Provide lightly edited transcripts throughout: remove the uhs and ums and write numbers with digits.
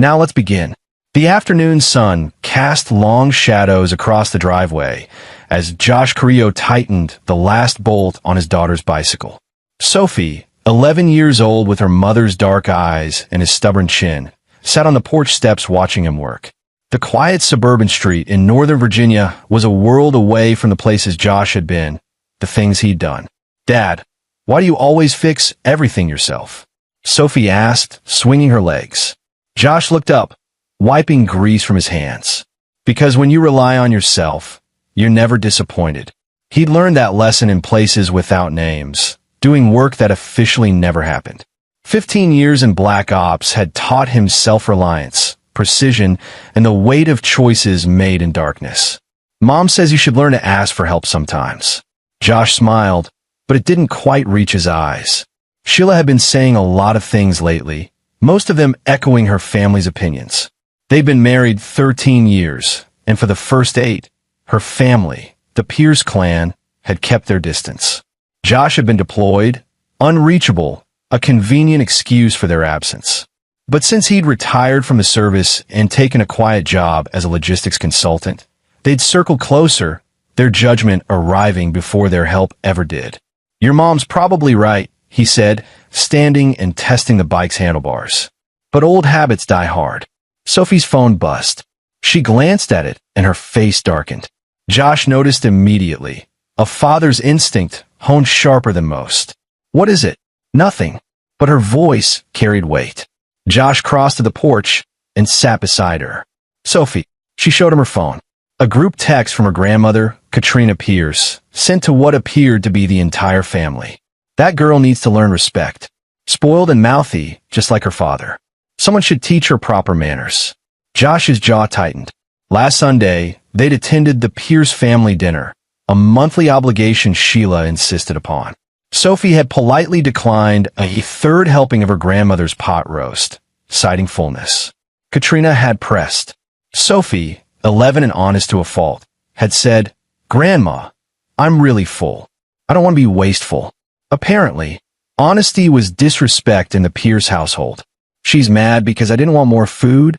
Now let's begin. The afternoon sun cast long shadows across the driveway as Josh Carrillo tightened the last bolt on his daughter's bicycle. Sophie, 11 years old with her mother's dark eyes and his stubborn chin, sat on the porch steps watching him work. The quiet suburban street in Northern Virginia was a world away from the places Josh had been, the things he'd done. "Dad, why do you always fix everything yourself?" Sophie asked, swinging her legs. Josh looked up, wiping grease from his hands. "Because when you rely on yourself, you're never disappointed." He'd learned that lesson in places without names, doing work that officially never happened. 15 years in black ops had taught him self-reliance, precision, and the weight of choices made in darkness. "Mom says you should learn to ask for help sometimes." Josh smiled, but it didn't quite reach his eyes. Sheila had been saying a lot of things lately, most of them echoing her family's opinions. They'd been married 13 years, and for the first 8, her family, the Pierce clan, had kept their distance. Josh had been deployed, unreachable, a convenient excuse for their absence. But since he'd retired from the service and taken a quiet job as a logistics consultant, they'd circled closer, their judgment arriving before their help ever did. "Your mom's probably right," he said, standing and testing the bike's handlebars. "But old habits die hard." Sophie's phone buzzed. She glanced at it, and her face darkened. Josh noticed immediately. A father's instinct honed sharper than most. "What is it?" "Nothing." But her voice carried weight. Josh crossed to the porch and sat beside her. "Sophie." She showed him her phone. A group text from her grandmother, Katrina Pierce, sent to what appeared to be the entire family. "That girl needs to learn respect. Spoiled and mouthy, just like her father. Someone should teach her proper manners." Josh's jaw tightened. Last Sunday, they'd attended the Pierce family dinner, a monthly obligation Sheila insisted upon. Sophie had politely declined a third helping of her grandmother's pot roast, citing fullness. Katrina had pressed. Sophie, 11 and honest to a fault, had said, "Grandma, I'm really full. I don't want to be wasteful." Apparently, honesty was disrespect in the Pierce household. "She's mad because I didn't want more food?"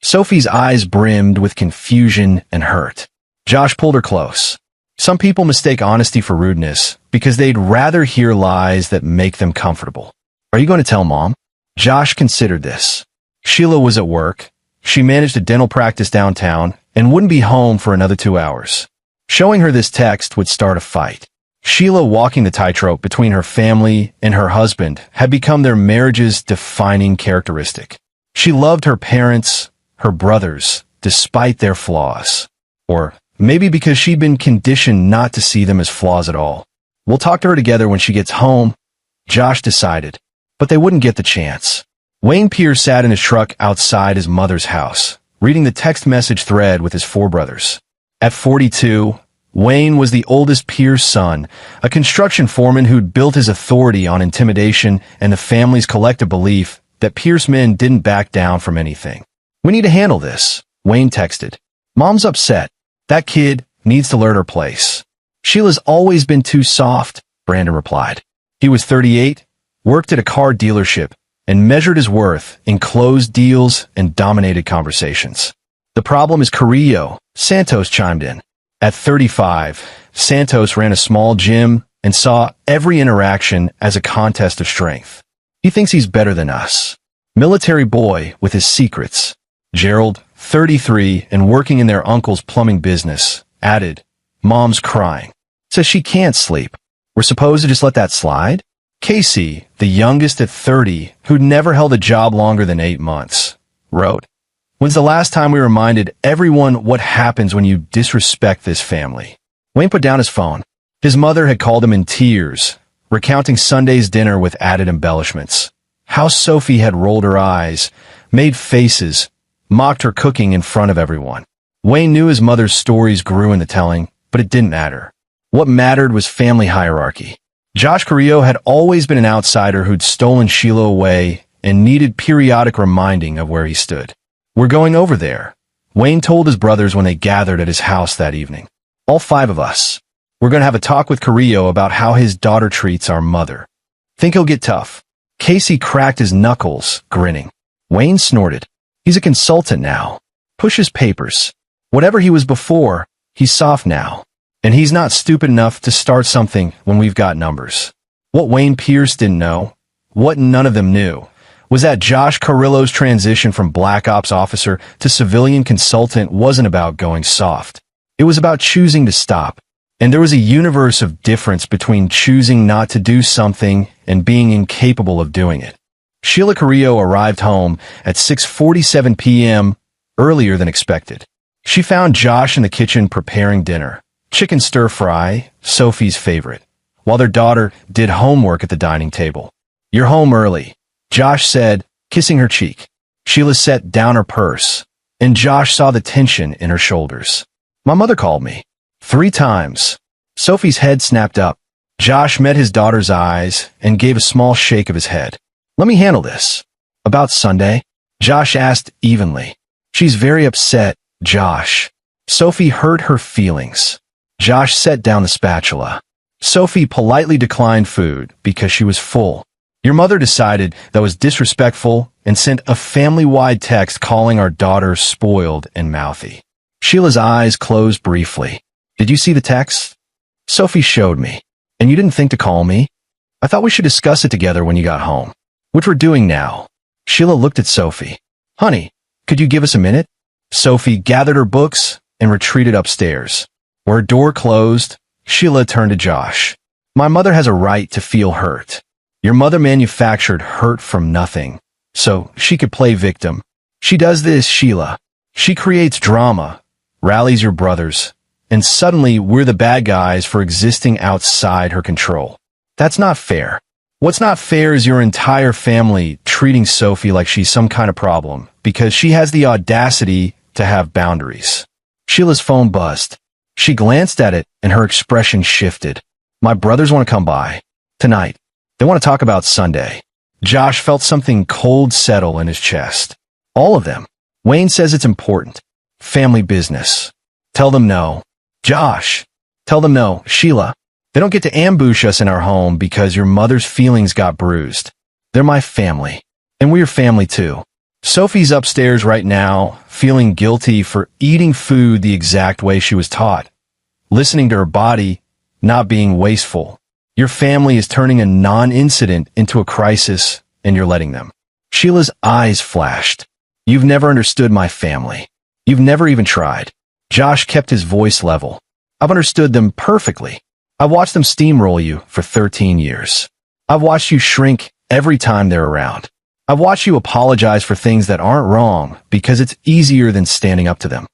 Sophie's eyes brimmed with confusion and hurt. Josh pulled her close. "Some people mistake honesty for rudeness because they'd rather hear lies that make them comfortable. Are you going to tell Mom?" Josh considered this. Sheila was at work. She managed a dental practice downtown and wouldn't be home for another 2 hours. Showing her this text would start a fight. Sheila, walking the tightrope between her family and her husband, had become their marriage's defining characteristic. She loved her parents, her brothers, despite their flaws. Or maybe because she'd been conditioned not to see them as flaws at all. "We'll talk to her together when she gets home," Josh decided. But they wouldn't get the chance. Wayne Pierce sat in his truck outside his mother's house, reading the text message thread with his 4 brothers. At 42, Wayne was the oldest Pierce son, a construction foreman who'd built his authority on intimidation and the family's collective belief that Pierce men didn't back down from anything. "We need to handle this," Wayne texted. "Mom's upset. That kid needs to learn her place." "Sheila's always been too soft," Brandon replied. He was 38, worked at a car dealership, and measured his worth in closed deals and dominated conversations. "The problem is Carrillo," Santos chimed in. At 35, Santos ran a small gym and saw every interaction as a contest of strength. "He thinks he's better than us." Military boy with his secrets. Gerald, 33 and working in their uncle's plumbing business, added, "Mom's crying. Says she can't sleep. We're supposed to just let that slide?" Casey, the youngest at 30, who'd never held a job longer than 8 months, wrote, "When's the last time we reminded everyone what happens when you disrespect this family?" Wayne put down his phone. His mother had called him in tears, recounting Sunday's dinner with added embellishments. How Sophie had rolled her eyes, made faces, mocked her cooking in front of everyone. Wayne knew his mother's stories grew in the telling, but it didn't matter. What mattered was family hierarchy. Josh Carrillo had always been an outsider who'd stolen Sheila away and needed periodic reminding of where he stood. "We're going over there," Wayne told his brothers when they gathered at his house that evening. "All 5 of us. We're going to have a talk with Carrillo about how his daughter treats our mother. Think he'll get tough." Casey cracked his knuckles, grinning. Wayne snorted. He's a consultant now. Pushes papers. Whatever he was before, he's soft now. And he's not stupid enough to start something when we've got numbers. What Wayne Pierce didn't know, what none of them knew, was that Josh Carrillo's transition from Black Ops officer to civilian consultant wasn't about going soft. It was about choosing to stop. And there was a universe of difference between choosing not to do something and being incapable of doing it. Sheila Carrillo arrived home at 6:47 p.m., earlier than expected. She found Josh in the kitchen preparing dinner. Chicken stir-fry, Sophie's favorite, while their daughter did homework at the dining table. "You're home early," Josh said, kissing her cheek. Sheila set down her purse, and Josh saw the tension in her shoulders. "My mother called me 3 times. Sophie's head snapped up. Josh met his daughter's eyes and gave a small shake of his head. "Let me handle this." "About Sunday?" Josh asked evenly. "She's very upset, Josh." Sophie hurt her feelings. Josh set down the spatula. Sophie politely declined food because she was full. "Your mother decided that was disrespectful and sent a family-wide text calling our daughter spoiled and mouthy." Sheila's eyes closed briefly. "Did you see the text?" "Sophie showed me. And you didn't think to call me?" "I thought we should discuss it together when you got home." "Which we're doing now." Sheila looked at Sophie. "Honey, could you give us a minute?" Sophie gathered her books and retreated upstairs. Where her door closed, Sheila turned to Josh. "My mother has a right to feel hurt. Your mother manufactured hurt from nothing, so she could play victim. She does this, Sheila. She creates drama, rallies your brothers, and suddenly we're the bad guys for existing outside her control. That's not fair. What's not fair is your entire family treating Sophie like she's some kind of problem because she has the audacity to have boundaries." Sheila's phone buzzed. She glanced at it and her expression shifted. "My brothers want to come by. Tonight. They want to talk about Sunday." Josh felt something cold settle in his chest. "All of them. Wayne says it's important. Family business. Tell them no." "Josh." "Tell them no, Sheila. They don't get to ambush us in our home because your mother's feelings got bruised. They're my family. And we're family too." Sophie's upstairs right now, feeling guilty for eating food the exact way she was taught, listening to her body, not being wasteful. Your family is turning a non-incident into a crisis, and you're letting them. Sheila's eyes flashed. "You've never understood my family. You've never even tried." Josh kept his voice level. "I've understood them perfectly. I've watched them steamroll you for 13 years. I've watched you shrink every time they're around. I've watched you apologize for things that aren't wrong because it's easier than standing up to them."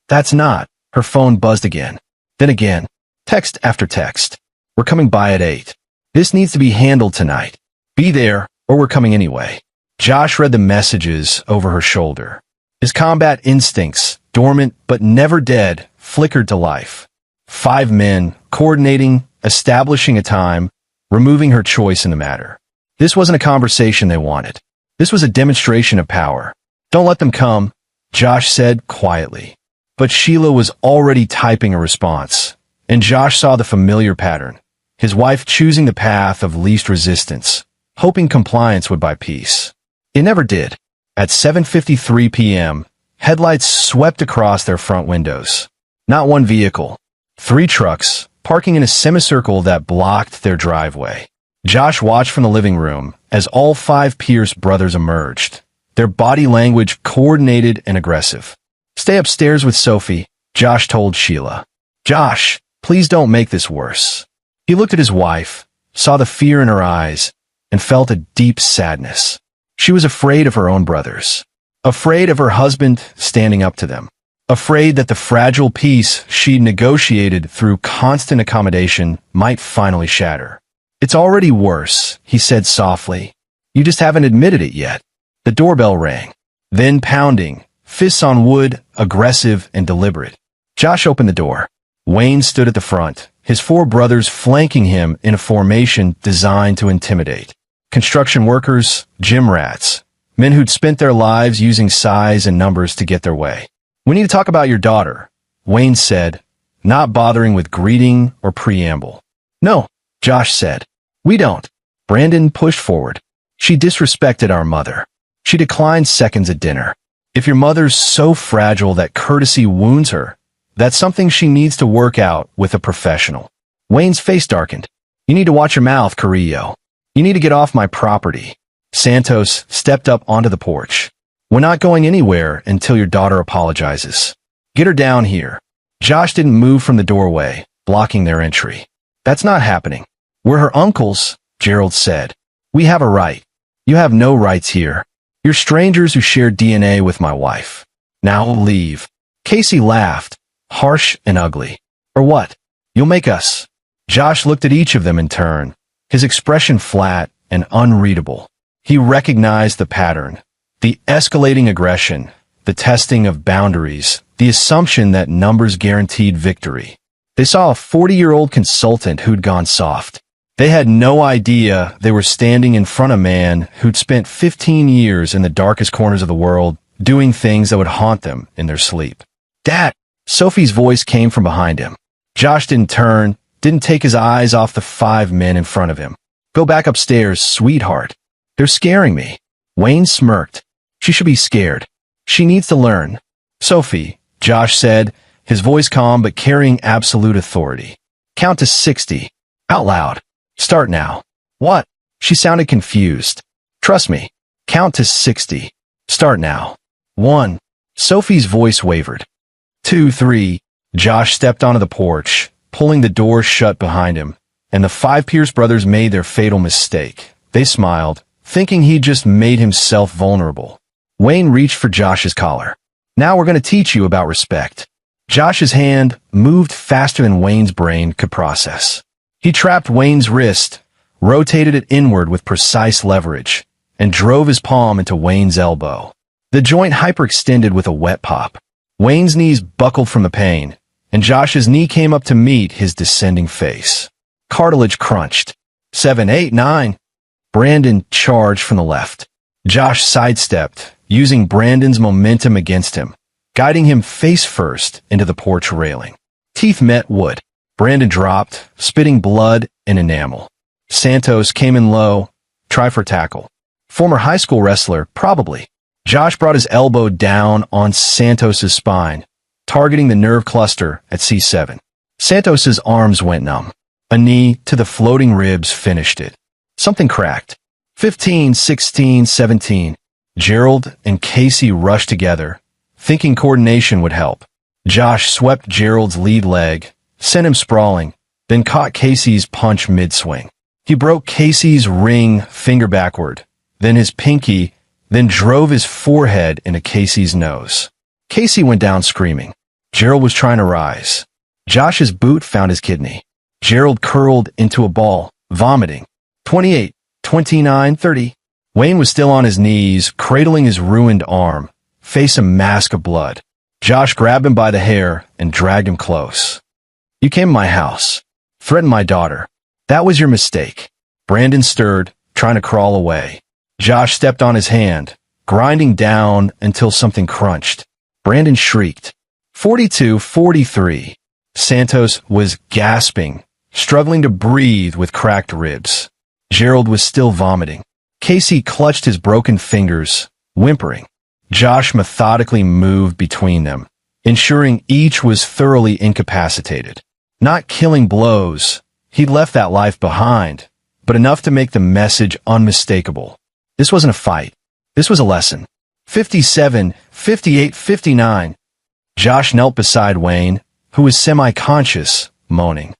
"That's not." Her phone buzzed again. Then again. Text after text. "We're coming by at 8. This needs to be handled tonight. Be there, or we're coming anyway." Josh read the messages over her shoulder. His combat instincts, dormant but never dead, flickered to life. 5 men, coordinating, establishing a time, removing her choice in the matter. This wasn't a conversation they wanted. This was a demonstration of power. "Don't let them come," Josh said quietly. But Sheila was already typing a response, and Josh saw the familiar pattern. His wife choosing the path of least resistance, hoping compliance would buy peace. It never did. At 7:53 p.m., headlights swept across their front windows. Not one vehicle. 3 trucks, parking in a semicircle that blocked their driveway. Josh watched from the living room as all 5 Pierce brothers emerged, their body language coordinated and aggressive. "Stay upstairs with Sophie," Josh told Sheila. "Josh, please don't make this worse." He looked at his wife, saw the fear in her eyes, and felt a deep sadness. She was afraid of her own brothers, afraid of her husband standing up to them, afraid that the fragile peace she'd negotiated through constant accommodation might finally shatter. "It's already worse," he said softly. "You just haven't admitted it yet." The doorbell rang. Then pounding, fists on wood, aggressive and deliberate. Josh opened the door. Wayne stood at the front, his 4 brothers flanking him in a formation designed to intimidate. Construction workers, gym rats, men who'd spent their lives using size and numbers to get their way. "We need to talk about your daughter," Wayne said, not bothering with greeting or preamble. "No," Josh said. "We don't." Brandon pushed forward. "She disrespected our mother. She declined seconds at dinner. If your mother's so fragile that courtesy wounds her, that's something she needs to work out with a professional. Wayne's face darkened. You need to watch your mouth, Carrillo. You need to get off my property. Santos stepped up onto the porch. We're not going anywhere until your daughter apologizes. Get her down here. Josh didn't move from the doorway, blocking their entry. That's not happening. We're her uncles, Gerald said. We have a right. You have no rights here. You're strangers who share DNA with my wife. Now leave. Casey laughed, harsh and ugly. Or what? You'll make us. Josh looked at each of them in turn, his expression flat and unreadable. He recognized the pattern, the escalating aggression, the testing of boundaries, the assumption that numbers guaranteed victory. They saw a 40-year-old consultant who'd gone soft. They had no idea they were standing in front of a man who'd spent 15 years in the darkest corners of the world, doing things that would haunt them in their sleep. Dad! Sophie's voice came from behind him. Josh didn't turn, didn't take his eyes off the 5 men in front of him. Go back upstairs, sweetheart. They're scaring me. Wayne smirked. She should be scared. She needs to learn. Sophie, Josh said, his voice calm but carrying absolute authority. Count to 60. Out loud. Start now. What? She sounded confused. Trust me. Count to 60. Start now. 1. Sophie's voice wavered. 2, 3. Josh stepped onto the porch, pulling the door shut behind him, and the 5 Pierce brothers made their fatal mistake. They smiled, thinking he'd just made himself vulnerable. Wayne reached for Josh's collar. Now we're going to teach you about respect. Josh's hand moved faster than Wayne's brain could process. He trapped Wayne's wrist, rotated it inward with precise leverage, and drove his palm into Wayne's elbow. The joint hyperextended with a wet pop. Wayne's knees buckled from the pain, and Josh's knee came up to meet his descending face. Cartilage crunched. 7, 8, 9. Brandon charged from the left. Josh sidestepped, using Brandon's momentum against him, guiding him face first into the porch railing. Teeth met wood. Brandon dropped, spitting blood and enamel. Santos came in low, try for tackle. Former high school wrestler, probably. Josh brought his elbow down on Santos's spine, targeting the nerve cluster at C7. Santos's arms went numb. A knee to the floating ribs finished it. Something cracked. 15, 16, 17. Gerald and Casey rushed together, thinking coordination would help. Josh swept Gerald's lead leg, sent him sprawling, then caught Casey's punch mid-swing. He broke Casey's ring finger backward, then his pinky, then drove his forehead into Casey's nose. Casey went down screaming. Gerald was trying to rise. Josh's boot found his kidney. Gerald curled into a ball, vomiting. 28, 29, 30. Wayne was still on his knees, cradling his ruined arm, face a mask of blood. Josh grabbed him by the hair and dragged him close. You came to my house, threatened my daughter. That was your mistake. Brandon stirred, trying to crawl away. Josh stepped on his hand, grinding down until something crunched. Brandon shrieked. 42, 43. Santos was gasping, struggling to breathe with cracked ribs. Gerald was still vomiting. Casey clutched his broken fingers, whimpering. Josh methodically moved between them, ensuring each was thoroughly incapacitated. Not killing blows, he'd left that life behind, but enough to make the message unmistakable. This wasn't a fight. This was a lesson. 57, 58, 59. Josh knelt beside Wayne, who was semi-conscious, moaning.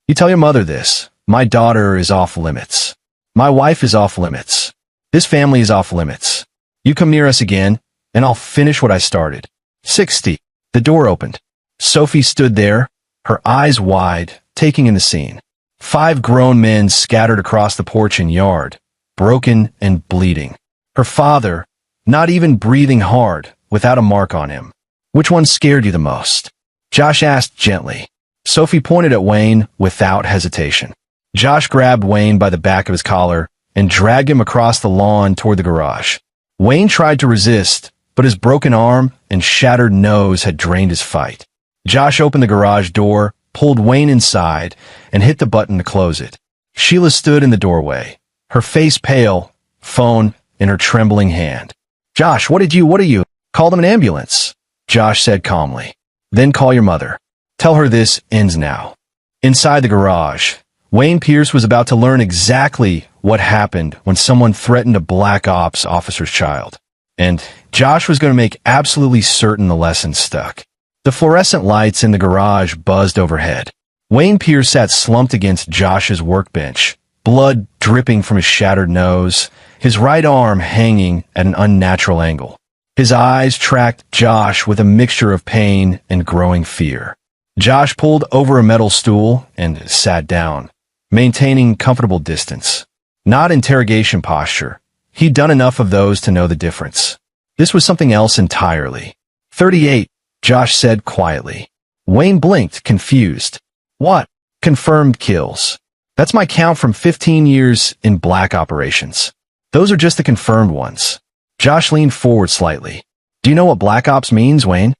You tell your mother this. My daughter is off limits. My wife is off limits. This family is off limits. You come near us again, and I'll finish what I started. 60. The door opened. Sophie stood there, her eyes wide, taking in the scene. 5 grown men scattered across the porch and yard, broken and bleeding. Her father, not even breathing hard, without a mark on him. Which one scared you the most? Josh asked gently. Sophie pointed at Wayne without hesitation. Josh grabbed Wayne by the back of his collar and dragged him across the lawn toward the garage. Wayne tried to resist, but his broken arm and shattered nose had drained his fight. Josh opened the garage door, pulled Wayne inside, and hit the button to close it. Sheila stood in the doorway, her face pale, phone in her trembling hand. Josh, what are you? Call them an ambulance, Josh said calmly. Then call your mother. Tell her this ends now. Inside the garage, Wayne Pierce was about to learn exactly what happened when someone threatened a black ops officer's child. And Josh was going to make absolutely certain the lesson stuck. The fluorescent lights in the garage buzzed overhead. Wayne Pierce sat slumped against Josh's workbench, blood dripping from his shattered nose, his right arm hanging at an unnatural angle. His eyes tracked Josh with a mixture of pain and growing fear. Josh pulled over a metal stool and sat down, maintaining comfortable distance. Not interrogation posture. He'd done enough of those to know the difference. This was something else entirely. 38, Josh said quietly. Wayne blinked, confused. What? Confirmed kills. That's my count from 15 years in black operations. Those are just the confirmed ones. Josh leaned forward slightly. Do you know what black ops means, Wayne?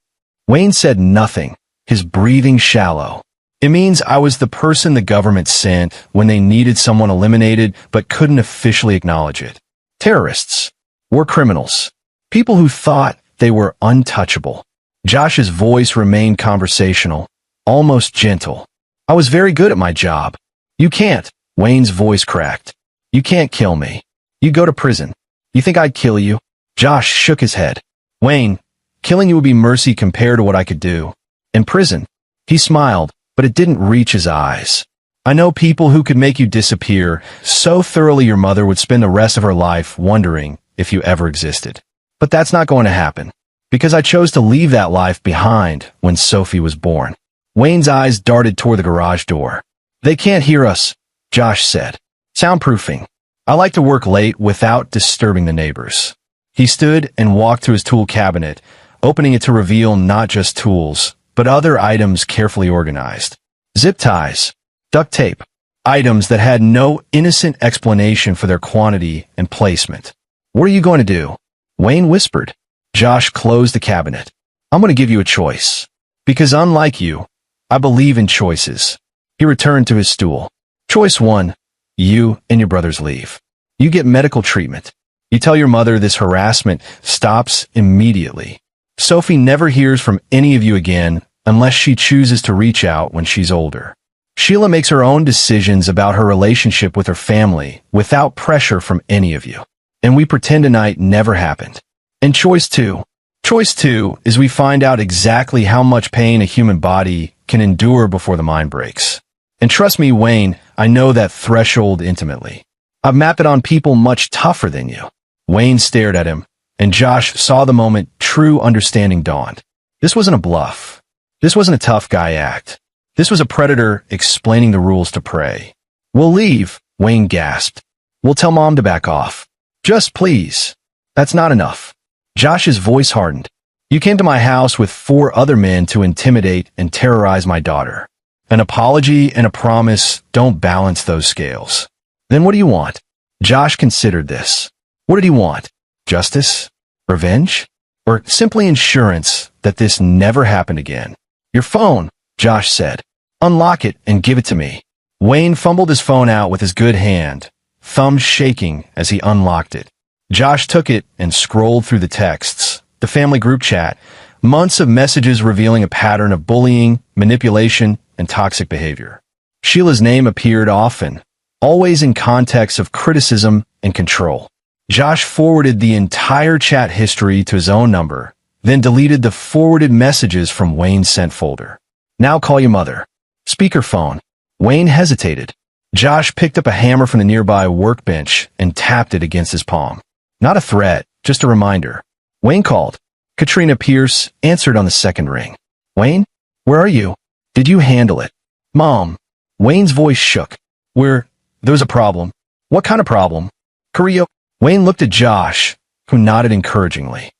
Wayne said nothing, his breathing shallow. It means I was the person the government sent when they needed someone eliminated but couldn't officially acknowledge it. Terrorists. War criminals. People who thought they were untouchable. Josh's voice remained conversational, almost gentle. I was very good at my job. You can't. Wayne's voice cracked. You can't kill me. You go to prison. You think I'd kill you? Josh shook his head. Wayne, killing you would be mercy compared to what I could do. In prison. He smiled, but it didn't reach his eyes. I know people who could make you disappear so thoroughly your mother would spend the rest of her life wondering if you ever existed. But that's not going to happen, because I chose to leave that life behind when Sophie was born. Wayne's eyes darted toward the garage door. They can't hear us, Josh said. Soundproofing. I like to work late without disturbing the neighbors. He stood and walked to his tool cabinet, opening it to reveal not just tools, but other items carefully organized. Zip ties, duct tape, items that had no innocent explanation for their quantity and placement. What are you going to do? Wayne whispered. Josh closed the cabinet. I'm going to give you a choice. Because unlike you, I believe in choices. He returned to his stool. Choice 1. You and your brothers leave. You get medical treatment. You tell your mother this harassment stops immediately. Sophie never hears from any of you again unless she chooses to reach out when she's older. Sheila makes her own decisions about her relationship with her family without pressure from any of you. And we pretend tonight never happened. And choice 2. Choice 2 is we find out exactly how much pain a human body can endure before the mind breaks. And trust me, Wayne, I know that threshold intimately. I've mapped it on people much tougher than you. Wayne stared at him, and Josh saw the moment true understanding dawned. This wasn't a bluff. This wasn't a tough guy act. This was a predator explaining the rules to prey. We'll leave, Wayne gasped. We'll tell Mom to back off. Just please. That's not enough. Josh's voice hardened. You came to my house with 4 other men to intimidate and terrorize my daughter. An apology and a promise don't balance those scales. Then what do you want? Josh considered this. What did he want? Justice? Revenge? Or simply insurance that this never happened again? Your phone, Josh said. Unlock it and give it to me. Wayne fumbled his phone out with his good hand, thumbs shaking as he unlocked it. Josh took it and scrolled through the texts, the family group chat, months of messages revealing a pattern of bullying, manipulation, and toxic behavior. Sheila's name appeared often, always in context of criticism and control. Josh forwarded the entire chat history to his own number, then deleted the forwarded messages from Wayne's sent folder. Now call your mother. Speakerphone. Wayne hesitated. Josh picked up a hammer from the nearby workbench and tapped it against his palm. Not a threat, just a reminder. Wayne called. Katrina Pierce answered on the second ring. Wayne? Where are you? Did you handle it? Mom. Wayne's voice shook. There's a problem. What kind of problem? Carrillo. Wayne looked at Josh, who nodded encouragingly.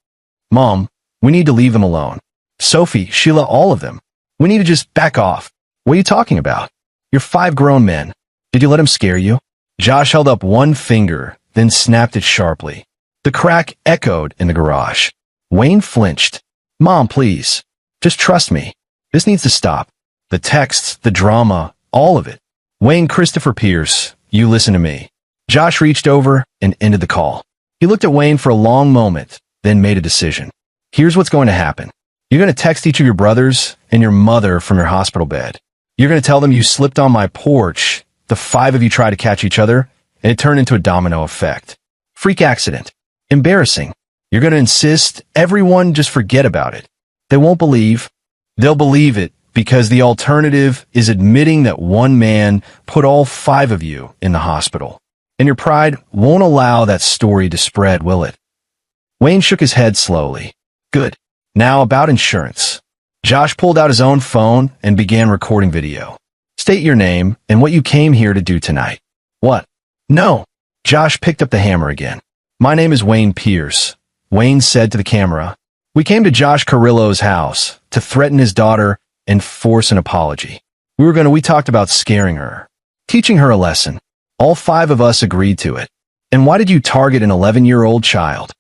Mom, we need to leave them alone. Sophie, Sheila, all of them. We need to just back off. What are you talking about? You're 5 grown men. Did you let him scare you? Josh held up one finger, then snapped it sharply. The crack echoed in the garage. Wayne flinched. Mom, please. Just trust me. This needs to stop. The texts, the drama, all of it. Wayne Christopher Pierce, you listen to me. Josh reached over and ended the call. He looked at Wayne for a long moment, then made a decision. Here's what's going to happen. You're going to text each of your brothers and your mother from your hospital bed. You're going to tell them you slipped on my porch, the 5 of you tried to catch each other, and it turned into a domino effect. Freak accident. Embarrassing. You're going to insist everyone just forget about it. They won't believe. They'll believe it because the alternative is admitting that one man put all 5 of you in the hospital. And your pride won't allow that story to spread, will it? Wayne shook his head slowly. Good. Now about insurance. Josh pulled out his own phone and began recording video. State your name and what you came here to do tonight. What? No. Josh picked up the hammer again. My name is Wayne Pierce. Wayne said to the camera. We came to Josh Carrillo's house to threaten his daughter and force an apology. We talked about scaring her, teaching her a lesson. All 5 of us agreed to it. And why did you target an 11-year-old child?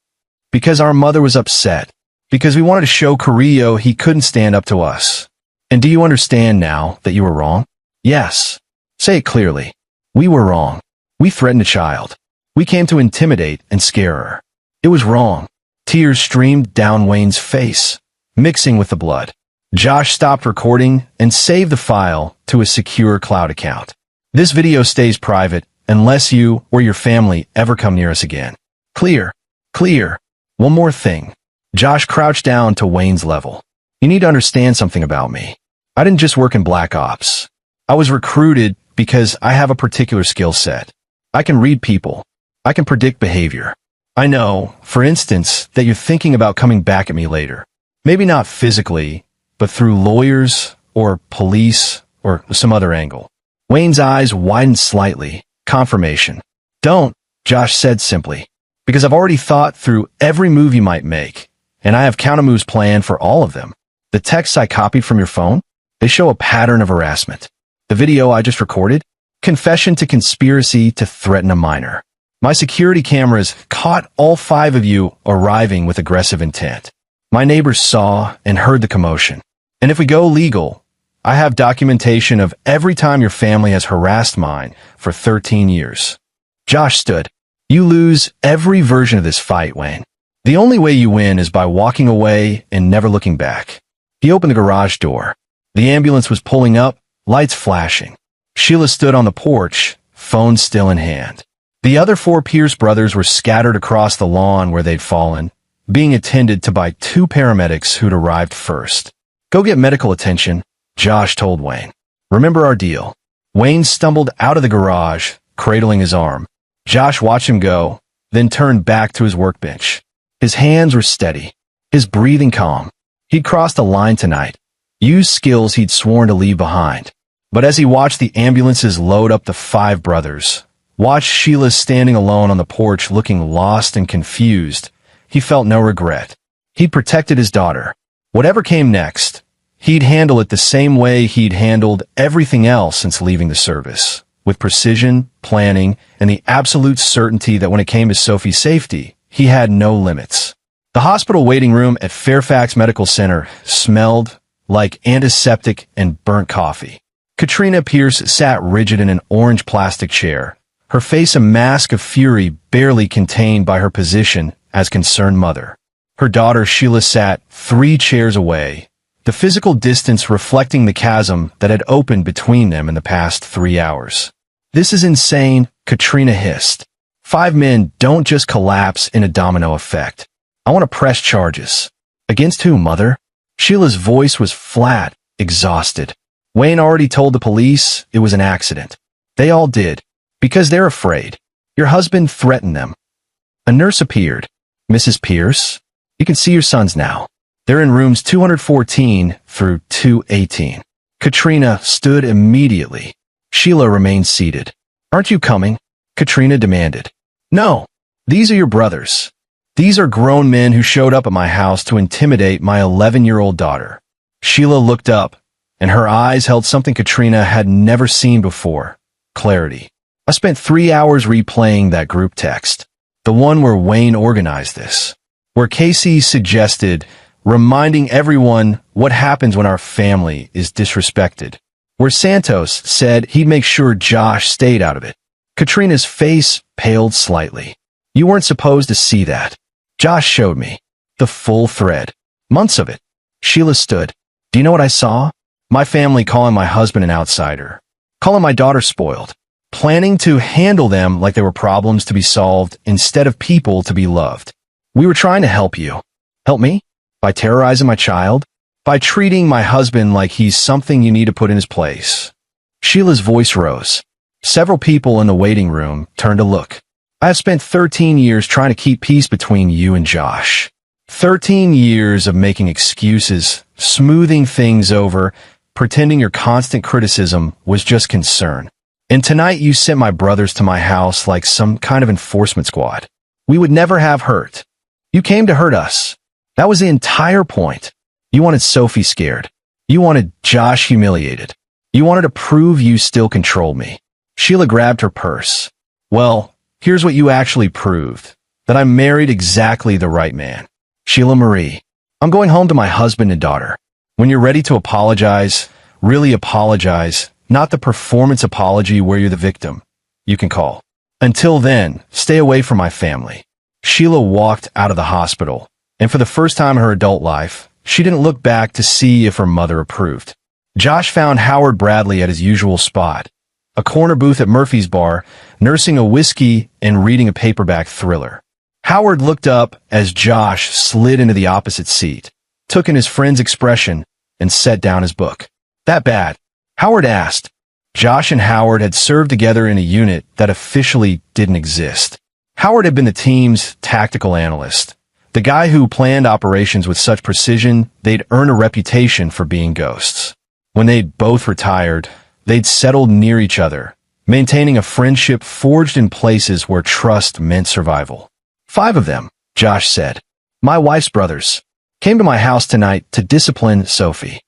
Because our mother was upset. Because we wanted to show Carrillo he couldn't stand up to us. And do you understand now that you were wrong? Yes. Say it clearly. We were wrong. We threatened a child. We came to intimidate and scare her. It was wrong. Tears streamed down Wayne's face, mixing with the blood. Josh stopped recording and saved the file to a secure cloud account. This video stays private unless you or your family ever come near us again. Clear. Clear. One more thing. Josh crouched down to Wayne's level. You need to understand something about me. I didn't just work in Black Ops. I was recruited because I have a particular skill set. I can read people. I can predict behavior. I know, for instance, that you're thinking about coming back at me later. Maybe not physically, but through lawyers or police or some other angle. Wayne's eyes widened slightly. Confirmation. Don't, Josh said simply, because I've already thought through every move you might make. And I have countermoves planned for all of them. The texts I copied from your phone, they show a pattern of harassment. The video I just recorded, confession to conspiracy to threaten a minor. My security cameras caught all 5 of you arriving with aggressive intent. My neighbors saw and heard the commotion. And if we go legal, I have documentation of every time your family has harassed mine for 13 years. Josh stood. You lose every version of this fight, Wayne. The only way you win is by walking away and never looking back. He opened the garage door. The ambulance was pulling up, lights flashing. Sheila stood on the porch, phone still in hand. The other 4 Pierce brothers were scattered across the lawn where they'd fallen, being attended to by 2 paramedics who'd arrived first. Go get medical attention, Josh told Wayne. Remember our deal. Wayne stumbled out of the garage, cradling his arm. Josh watched him go, then turned back to his workbench. His hands were steady, his breathing calm. He'd crossed a line tonight, used skills he'd sworn to leave behind. But as he watched the ambulances load up the 5 brothers, watched Sheila standing alone on the porch looking lost and confused, he felt no regret. He'd protected his daughter. Whatever came next, he'd handle it the same way he'd handled everything else since leaving the service, with precision, planning, and the absolute certainty that when it came to Sophie's safety, he had no limits. The hospital waiting room at Fairfax Medical Center smelled like antiseptic and burnt coffee. Katrina Pierce sat rigid in an orange plastic chair, her face a mask of fury barely contained by her position as concerned mother. Her daughter Sheila sat 3 chairs away, the physical distance reflecting the chasm that had opened between them in the past 3 hours. This is insane, Katrina hissed. 5 men don't just collapse in a domino effect. I want to press charges. Against who, mother? Sheila's voice was flat, exhausted. Wayne already told the police it was an accident. They all did. Because they're afraid. Your husband threatened them. A nurse appeared. Mrs. Pierce, you can see your sons now. They're in rooms 214 through 218. Katrina stood immediately. Sheila remained seated. Aren't you coming? Katrina demanded. No, these are your brothers. These are grown men who showed up at my house to intimidate my 11-year-old daughter. Sheila looked up, and her eyes held something Katrina had never seen before. Clarity. I spent 3 hours replaying that group text. The one where Wayne organized this. Where Casey suggested reminding everyone what happens when our family is disrespected. Where Santos said he'd make sure Josh stayed out of it. Katrina's face paled slightly. You weren't supposed to see that. Josh showed me. The full thread. Months of it. Sheila stood. Do you know what I saw? My family calling my husband an outsider. Calling my daughter spoiled. Planning to handle them like they were problems to be solved instead of people to be loved. We were trying to help you. Help me? By terrorizing my child? By treating my husband like he's something you need to put in his place. Sheila's voice rose. Several people in the waiting room turned to look. I have spent 13 years trying to keep peace between you and Josh. 13 years of making excuses, smoothing things over, pretending your constant criticism was just concern. And tonight you sent my brothers to my house like some kind of enforcement squad. We would never have hurt. You came to hurt us. That was the entire point. You wanted Sophie scared. You wanted Josh humiliated. You wanted to prove you still controlled me. Sheila grabbed her purse. Well, here's what you actually proved. That I married exactly the right man. Sheila Marie, I'm going home to my husband and daughter. When you're ready to apologize, really apologize, not the performance apology where you're the victim, you can call. Until then, stay away from my family. Sheila walked out of the hospital, and for the first time in her adult life, she didn't look back to see if her mother approved. Josh found Howard Bradley at his usual spot, a corner booth at Murphy's Bar, nursing a whiskey and reading a paperback thriller. Howard looked up as Josh slid into the opposite seat, took in his friend's expression, and set down his book. That bad? Howard asked. Josh and Howard had served together in a unit that officially didn't exist. Howard had been the team's tactical analyst, the guy who planned operations with such precision they'd earn a reputation for being ghosts. When they'd both retired, they'd settled near each other, maintaining a friendship forged in places where trust meant survival. 5 of them, Josh said. My wife's brothers. Came to my house tonight to discipline Sophie.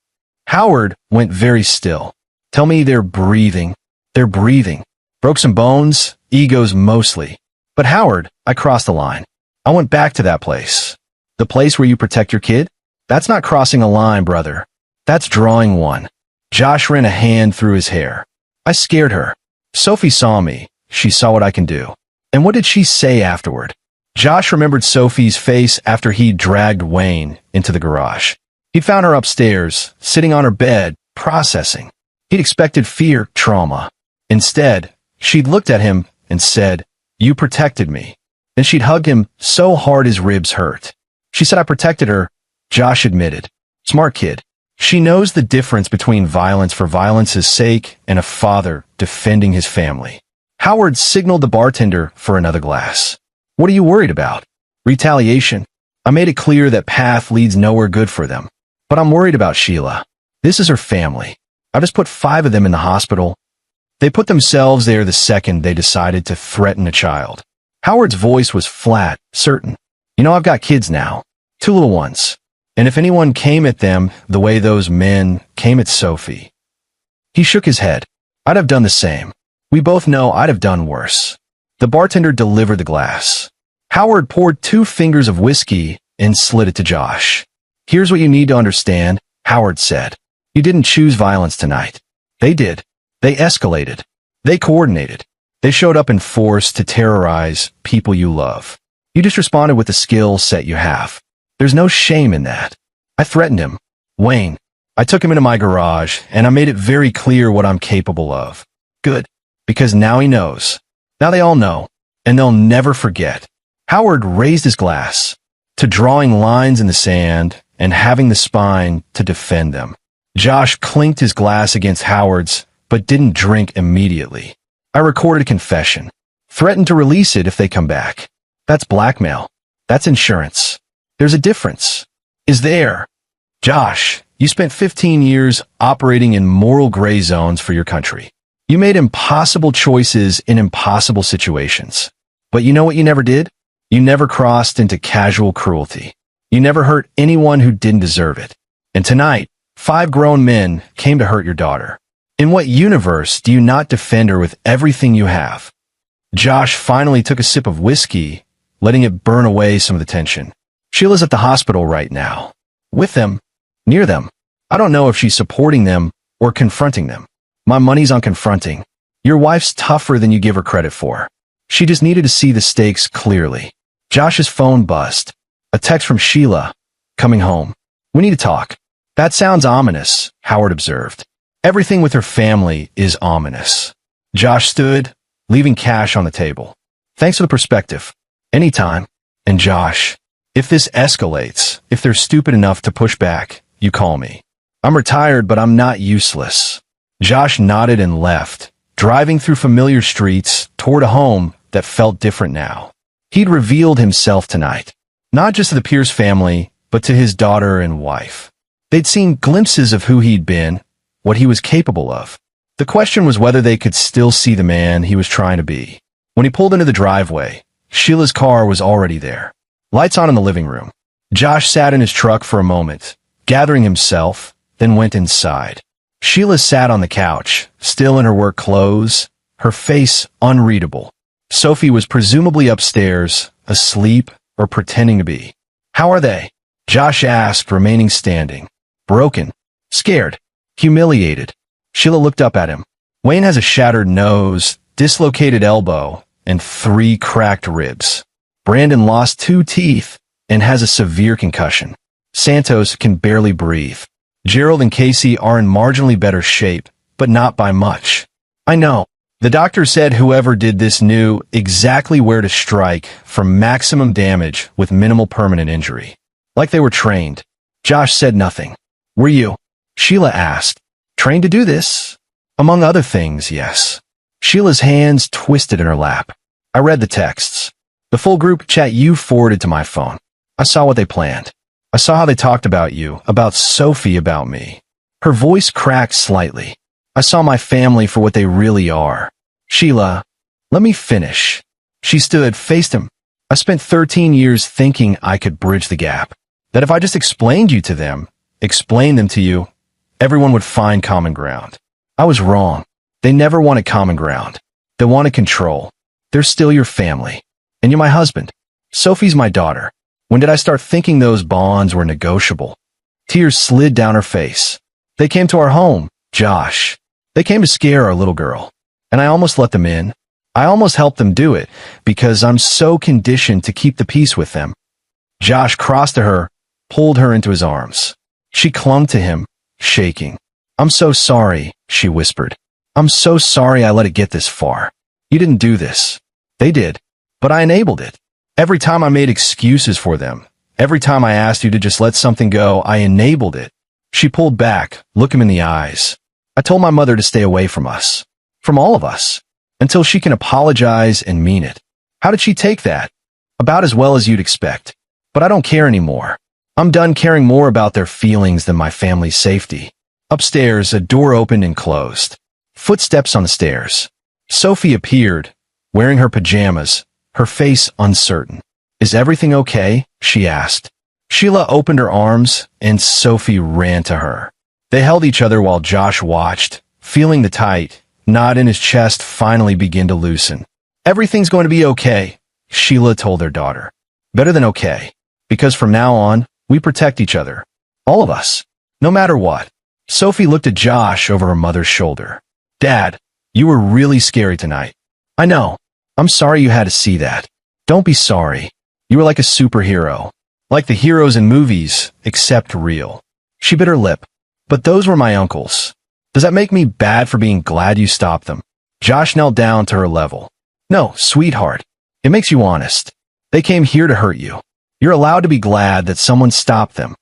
Howard went very still. Tell me they're breathing. They're breathing. Broke some bones, egos mostly. But Howard, I crossed the line. I went back to that place. The place where you protect your kid? That's not crossing a line, brother. That's drawing one. Josh ran a hand through his hair. I scared her. Sophie saw me. She saw what I can do. And what did she say afterward? Josh remembered Sophie's face after he dragged Wayne into the garage. He'd found her upstairs, sitting on her bed, processing. He'd expected fear, trauma. Instead, she'd looked at him and said, "You protected me." Then she'd hugged him so hard his ribs hurt. She said I protected her, Josh admitted. Smart kid. She knows the difference between violence for violence's sake and a father defending his family. Howard signaled the bartender for another glass. What are you worried about? Retaliation. I made it clear that path leads nowhere good for them. But I'm worried about Sheila. This is her family. I just put 5 of them in the hospital. They put themselves there the second they decided to threaten a child. Howard's voice was flat, certain. You know, I've got kids now. 2 little ones. And if anyone came at them the way those men came at Sophie. He shook his head. I'd have done the same. We both know I'd have done worse. The bartender delivered the glass. Howard poured 2 fingers of whiskey and slid it to Josh. Here's what you need to understand, Howard said. You didn't choose violence tonight. They did. They escalated. They coordinated. They showed up in force to terrorize people you love. You just responded with the skill set you have. There's no shame in that. I threatened him. Wayne. I took him into my garage, and I made it very clear what I'm capable of. Good. Because now he knows. Now they all know. And they'll never forget. Howard raised his glass to drawing lines in the sand and having the spine to defend them. Josh clinked his glass against Howard's, but didn't drink immediately. I recorded a confession. Threatened to release it if they come back. That's blackmail. That's insurance. There's a difference. Is there? Josh, you spent 15 years operating in moral gray zones for your country. You made impossible choices in impossible situations. But you know what you never did? You never crossed into casual cruelty. You never hurt anyone who didn't deserve it. And tonight, 5 grown men came to hurt your daughter. In what universe do you not defend her with everything you have? Josh finally took a sip of whiskey, letting it burn away some of the tension. Sheila's at the hospital right now. With them. Near them. I don't know if she's supporting them or confronting them. My money's on confronting. Your wife's tougher than you give her credit for. She just needed to see the stakes clearly. Josh's phone buzzed. A text from Sheila. Coming home. We need to talk. That sounds ominous, Howard observed. Everything with her family is ominous. Josh stood, leaving cash on the table. Thanks for the perspective. Anytime. And Josh, if this escalates, if they're stupid enough to push back, you call me. I'm retired, but I'm not useless. Josh nodded and left, driving through familiar streets toward a home that felt different now. He'd revealed himself tonight, not just to the Pierce family, but to his daughter and wife. They'd seen glimpses of who he'd been, what he was capable of. The question was whether they could still see the man he was trying to be. When he pulled into the driveway, Sheila's car was already there. Lights on in the living room. Josh sat in his truck for a moment, gathering himself, then went inside. Sheila sat on the couch, still in her work clothes, her face unreadable. Sophie was presumably upstairs, asleep or pretending to be. How are they? Josh asked, remaining standing. Broken. Scared. Humiliated. Sheila looked up at him. Wayne has a shattered nose, dislocated elbow, and 3 cracked ribs. Brandon lost 2 teeth and has a severe concussion. Santos can barely breathe. Gerald and Casey are in marginally better shape, but not by much. I know. The doctor said whoever did this knew exactly where to strike for maximum damage with minimal permanent injury. Like they were trained. Josh said nothing. Were you? Sheila asked. Trained to do this? Among other things, yes. Sheila's hands twisted in her lap. I read the texts. The full group chat you forwarded to my phone. I saw what they planned. I saw how they talked about you, about Sophie, about me. Her voice cracked slightly. I saw my family for what they really are. Sheila, let me finish. She stood, faced him. I spent 13 years thinking I could bridge the gap. That if I just explained you to them, explained them to you, everyone would find common ground. I was wrong. They never wanted common ground. They wanted control. They're still your family. And you're my husband. Sophie's my daughter. When did I start thinking those bonds were negotiable? Tears slid down her face. They came to our home, Josh. They came to scare our little girl. And I almost let them in. I almost helped them do it because I'm so conditioned to keep the peace with them. Josh crossed to her, pulled her into his arms. She clung to him, shaking. I'm so sorry, she whispered. I'm so sorry I let it get this far. You didn't do this. They did. But I enabled it. Every time I made excuses for them, every time I asked you to just let something go, I enabled it. She pulled back, looked him in the eyes. I told my mother to stay away from us. From all of us. Until she can apologize and mean it. How did she take that? About as well as you'd expect. But I don't care anymore. I'm done caring more about their feelings than my family's safety. Upstairs, a door opened and closed. Footsteps on the stairs. Sophie appeared, wearing her pajamas, her face uncertain. Is everything okay? She asked. Sheila opened her arms, and Sophie ran to her. They held each other while Josh watched, feeling the tight knot in his chest finally begin to loosen. Everything's going to be okay, Sheila told their daughter. Better than okay. Because from now on, we protect each other. All of us. No matter what. Sophie looked at Josh over her mother's shoulder. Dad, you were really scary tonight. I know. I'm sorry you had to see that. Don't be sorry. You were like a superhero. Like the heroes in movies, except real. She bit her lip. But those were my uncles. Does that make me bad for being glad you stopped them? Josh knelt down to her level. No, sweetheart. It makes you honest. They came here to hurt you. You're allowed to be glad that someone stopped them.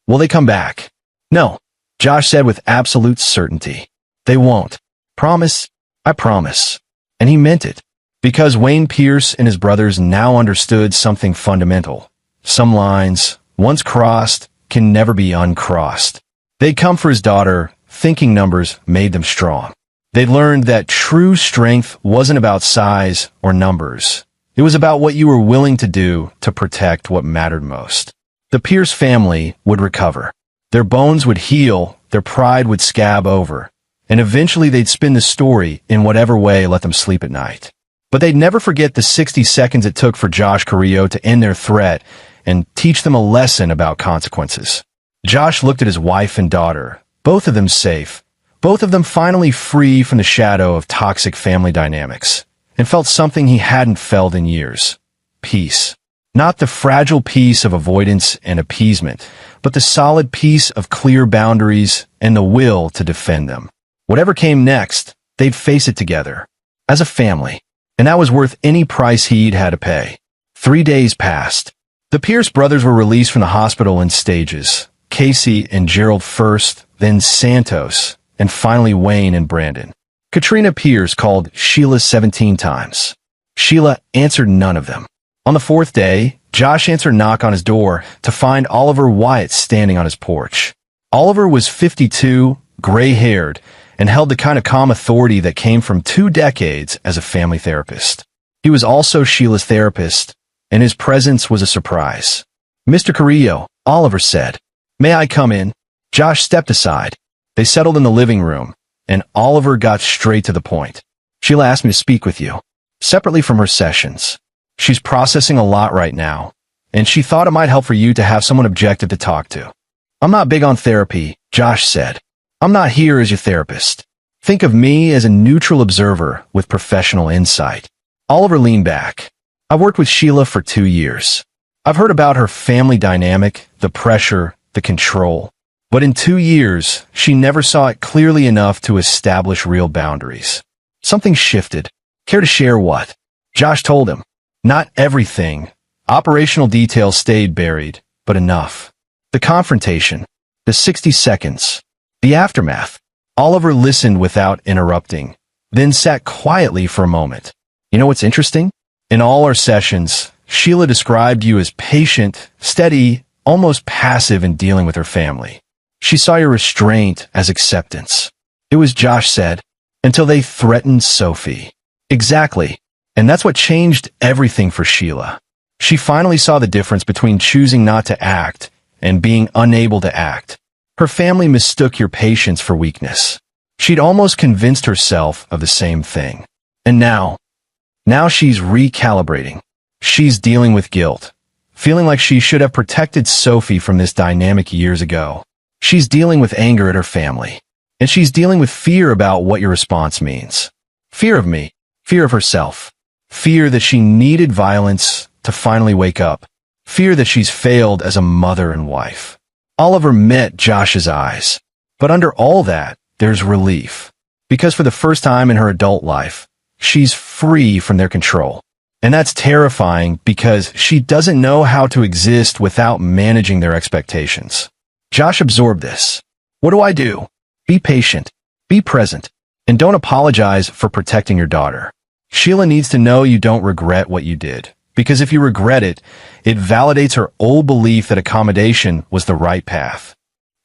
Will they come back? No, Josh said with absolute certainty. They won't. Promise? I promise. And he meant it. Because Wayne Pierce and his brothers now understood something fundamental. Some lines, once crossed, can never be uncrossed. They'd come for his daughter, thinking numbers made them strong. They'd learned that true strength wasn't about size or numbers. It was about what you were willing to do to protect what mattered most. The Pierce family would recover. Their bones would heal, their pride would scab over, and eventually they'd spin the story in whatever way let them sleep at night. But they'd never forget the 60 seconds it took for Josh Carrillo to end their threat and teach them a lesson about consequences. Josh looked at his wife and daughter, both of them safe, both of them finally free from the shadow of toxic family dynamics, and felt something he hadn't felt in years. Peace. Not the fragile peace of avoidance and appeasement, but the solid piece of clear boundaries and the will to defend them. Whatever came next, they'd face it together, as a family, and that was worth any price he'd had to pay. 3 days passed. The Pierce brothers were released from the hospital in stages. Casey and Gerald first, then Santos, and finally Wayne and Brandon. Katrina Pierce called Sheila 17 times. Sheila answered none of them. On the 4th day, Josh answered a knock on his door to find Oliver Wyatt standing on his porch. Oliver was 52, gray-haired, and held the kind of calm authority that came from 2 decades as a family therapist. He was also Sheila's therapist, and his presence was a surprise. "Mr. Carrillo," Oliver said. "May I come in?" Josh stepped aside. They settled in the living room, and Oliver got straight to the point. "Sheila asked me to speak with you, separately from her sessions. She's processing a lot right now, and she thought it might help for you to have someone objective to talk to." "I'm not big on therapy," Josh said. "I'm not here as your therapist. Think of me as a neutral observer with professional insight." Oliver leaned back. "I've worked with Sheila for 2 years. I've heard about her family dynamic, the pressure, the control. But in 2 years, she never saw it clearly enough to establish real boundaries. Something shifted. Care to share what?" Josh told him. Not everything. Operational details stayed buried, but enough. The confrontation. The 60 seconds. The aftermath. Oliver listened without interrupting, then sat quietly for a moment. "You know what's interesting? In all our sessions, Sheila described you as patient, steady, almost passive in dealing with her family. She saw your restraint as acceptance." It was, Josh said, until they threatened Sophie. Exactly. And that's what changed everything for Sheila. She finally saw the difference between choosing not to act and being unable to act. Her family mistook your patience for weakness. She'd almost convinced herself of the same thing. And now she's recalibrating. She's dealing with guilt, feeling like she should have protected Sophie from this dynamic years ago. She's dealing with anger at her family. And she's dealing with fear about what your response means. Fear of me. Fear of herself. Fear that she needed violence to finally wake up. Fear that she's failed as a mother and wife. Oliver met Josh's eyes. But under all that, there's relief. Because for the first time in her adult life, she's free from their control. And that's terrifying because she doesn't know how to exist without managing their expectations. Josh absorbed this. What do I do? Be patient. Be present. And don't apologize for protecting your daughter. Sheila needs to know you don't regret what you did. Because if you regret it, it validates her old belief that accommodation was the right path.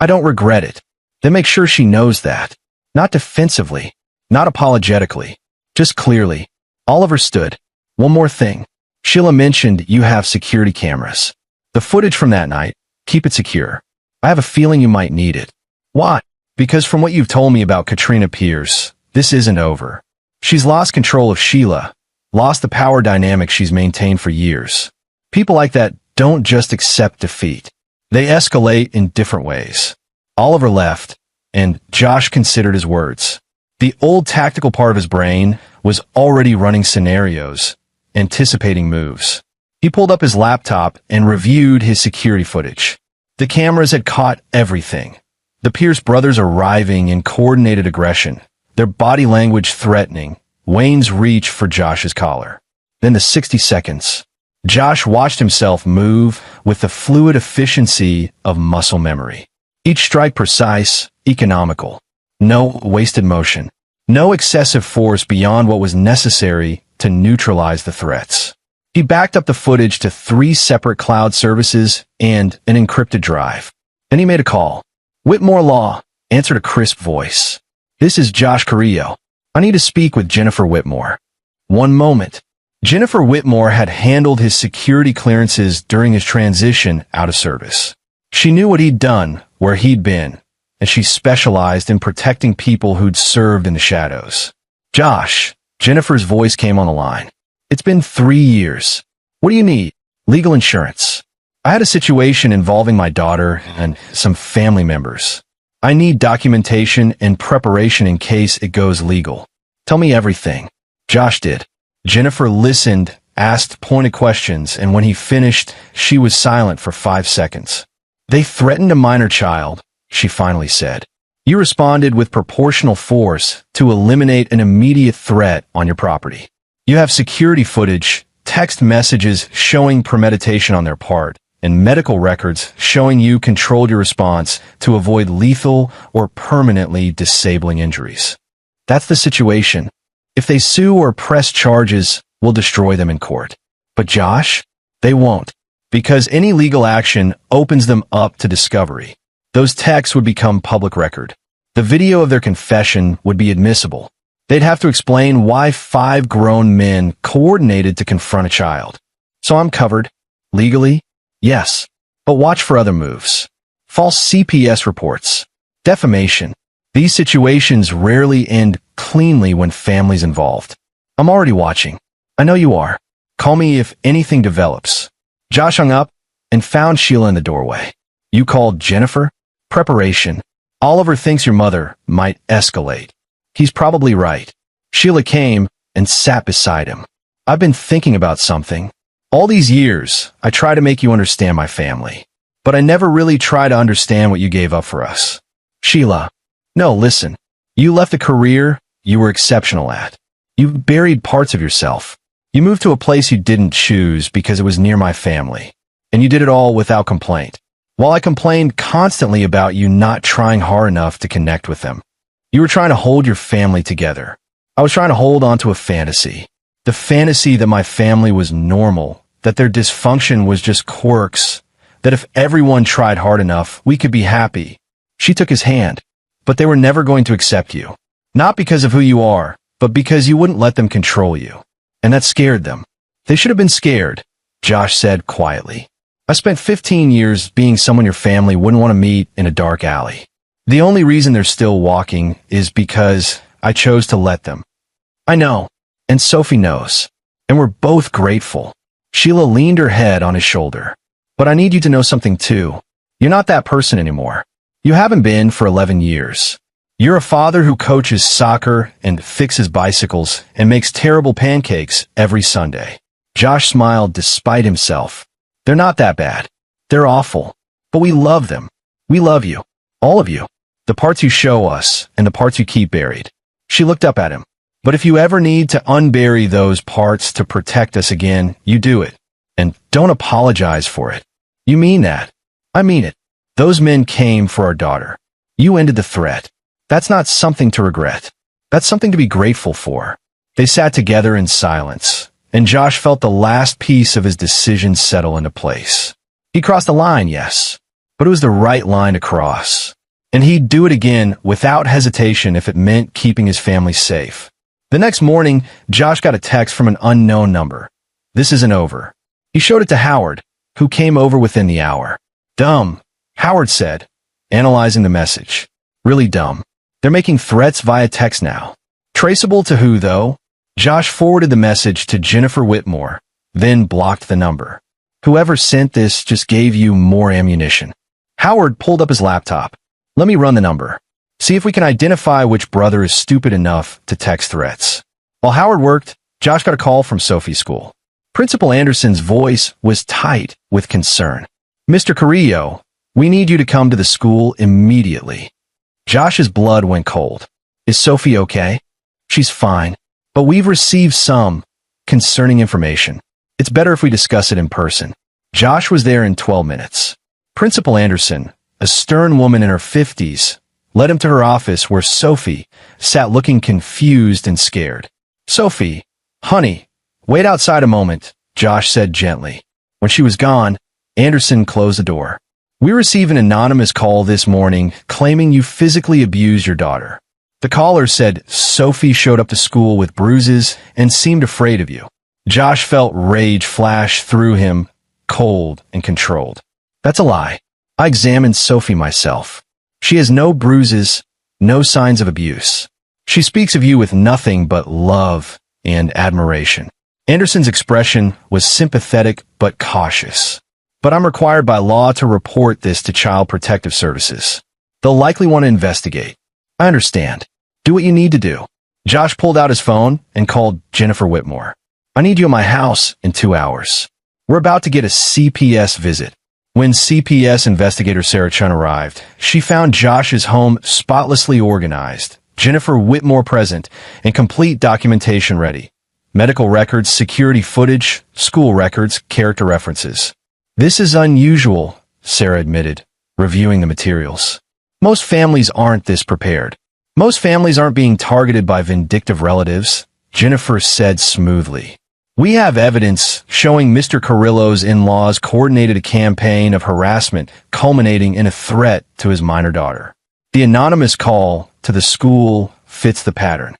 I don't regret it. Then make sure she knows that. Not defensively. Not apologetically. Just clearly. Oliver stood. One more thing. Sheila mentioned you have security cameras. The footage from that night, keep it secure. I have a feeling you might need it. Why? Because from what you've told me about Katrina Pierce, this isn't over. She's lost control of Sheila, lost the power dynamic she's maintained for years. People like that don't just accept defeat. They escalate in different ways. Oliver left, and Josh considered his words. The old tactical part of his brain was already running scenarios, anticipating moves. He pulled up his laptop and reviewed his security footage. The cameras had caught everything. The Pierce brothers arriving in coordinated aggression, their body language threatening, Wayne's reach for Josh's collar. Then the 60 seconds. Josh watched himself move with the fluid efficiency of muscle memory. Each strike precise, economical. No wasted motion. No excessive force beyond what was necessary to neutralize the threats. He backed up the footage to 3 separate cloud services and an encrypted drive. Then he made a call. "Whitmore Law," answered a crisp voice. "This is Josh Carrillo. I need to speak with Jennifer Whitmore." One moment. Jennifer Whitmore had handled his security clearances during his transition out of service. She knew what he'd done, where he'd been, and she specialized in protecting people who'd served in the shadows. "Josh," Jennifer's voice came on the line. "It's been 3 years. What do you need?" "Legal insurance. I had a situation involving my daughter and some family members. I need documentation and preparation in case it goes legal. Tell me everything." Josh did. Jennifer listened, asked pointed questions, and when he finished, she was silent for 5 seconds. They threatened a minor child, she finally said. You responded with proportional force to eliminate an immediate threat on your property. You have security footage, text messages showing premeditation on their part, and medical records showing you controlled your response to avoid lethal or permanently disabling injuries. That's the situation. If they sue or press charges, we'll destroy them in court. But Josh? They won't. Because any legal action opens them up to discovery. Those texts would become public record. The video of their confession would be admissible. They'd have to explain why 5 grown men coordinated to confront a child. So I'm covered. Legally? Yes. But watch for other moves. False CPS reports. Defamation. These situations rarely end cleanly when family's involved. I'm already watching. I know you are. Call me if anything develops. Josh hung up and found Sheila in the doorway. You called Jennifer? Preparation. Oliver thinks your mother might escalate. He's probably right. Sheila came and sat beside him. I've been thinking about something. All these years, I try to make you understand my family. But I never really try to understand what you gave up for us. Sheila. No, listen. You left a career you were exceptional at. You buried parts of yourself. You moved to a place you didn't choose because it was near my family. And you did it all without complaint. While I complained constantly about you not trying hard enough to connect with them. You were trying to hold your family together. I was trying to hold on to a fantasy. The fantasy that my family was normal, that their dysfunction was just quirks, that if everyone tried hard enough, we could be happy. She took his hand. But they were never going to accept you. Not because of who you are, but because you wouldn't let them control you. And that scared them. They should have been scared, Josh said quietly. I spent 15 years being someone your family wouldn't want to meet in a dark alley. The only reason they're still walking is because I chose to let them. I know, and Sophie knows, and we're both grateful. Sheila leaned her head on his shoulder. But I need you to know something too. You're not that person anymore. You haven't been for 11 years. You're a father who coaches soccer and fixes bicycles and makes terrible pancakes every Sunday. Josh smiled despite himself. They're not that bad. They're awful. But we love them. We love you. All of you. The parts you show us and the parts you keep buried. She looked up at him. But if you ever need to unbury those parts to protect us again, you do it. And don't apologize for it. You mean that. I mean it. Those men came for our daughter. You ended the threat. That's not something to regret. That's something to be grateful for. They sat together in silence, and Josh felt the last piece of his decision settle into place. He crossed the line, yes, but it was the right line to cross. And he'd do it again without hesitation if it meant keeping his family safe. The next morning, Josh got a text from an unknown number. This isn't over. He showed it to Howard, who came over within the hour. Dumb, Howard said, analyzing the message. Really dumb. They're making threats via text now. Traceable to who, though? Josh forwarded the message to Jennifer Whitmore, then blocked the number. Whoever sent this just gave you more ammunition. Howard pulled up his laptop. Let me run the number. See if we can identify which brother is stupid enough to text threats. While Howard worked, Josh got a call from Sophie's school. Principal Anderson's voice was tight with concern. Mr. Carrillo, we need you to come to the school immediately. Josh's blood went cold. Is Sophie okay? She's fine. But we've received some concerning information. It's better if we discuss it in person. Josh was there in 12 minutes. Principal Anderson, a stern woman in her 50s, led him to her office where Sophie sat looking confused and scared. Sophie, honey, wait outside a moment, Josh said gently. When she was gone, Anderson closed the door. We received an anonymous call this morning claiming you physically abused your daughter. The caller said Sophie showed up to school with bruises and seemed afraid of you. Josh felt rage flash through him, cold and controlled. That's a lie. I examined Sophie myself. She has no bruises, no signs of abuse. She speaks of you with nothing but love and admiration. Anderson's expression was sympathetic but cautious. But I'm required by law to report this to Child Protective Services. They'll likely want to investigate. I understand. Do what you need to do. Josh pulled out his phone and called Jennifer Whitmore. I need you at my house in 2 hours. We're about to get a CPS visit. When CPS investigator Sarah Chun arrived, she found Josh's home spotlessly organized, Jennifer Whitmore present, and complete documentation ready. Medical records, security footage, school records, character references. This is unusual, Sarah admitted, reviewing the materials. Most families aren't this prepared. Most families aren't being targeted by vindictive relatives, Jennifer said smoothly. We have evidence showing Mr. Carrillo's in-laws coordinated a campaign of harassment culminating in a threat to his minor daughter. The anonymous call to the school fits the pattern.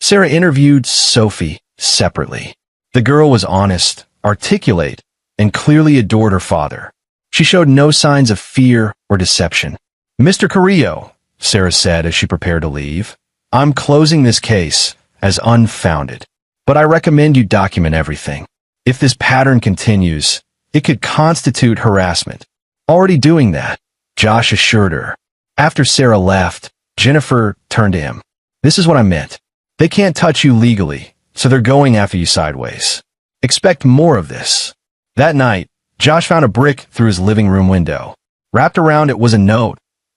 Sarah interviewed Sophie separately. The girl was honest, articulate, and clearly adored her father. She showed no signs of fear or deception. Mr. Carrillo, Sarah said as she prepared to leave, I'm closing this case as unfounded. But I recommend you document everything. If this pattern continues, it could constitute harassment. Already doing that, Josh assured her. After Sarah left, Jennifer turned to him. This is what I meant. They can't touch you legally, so they're going after you sideways. Expect more of this. That night, Josh found a brick through his living room window. Wrapped around it was a note.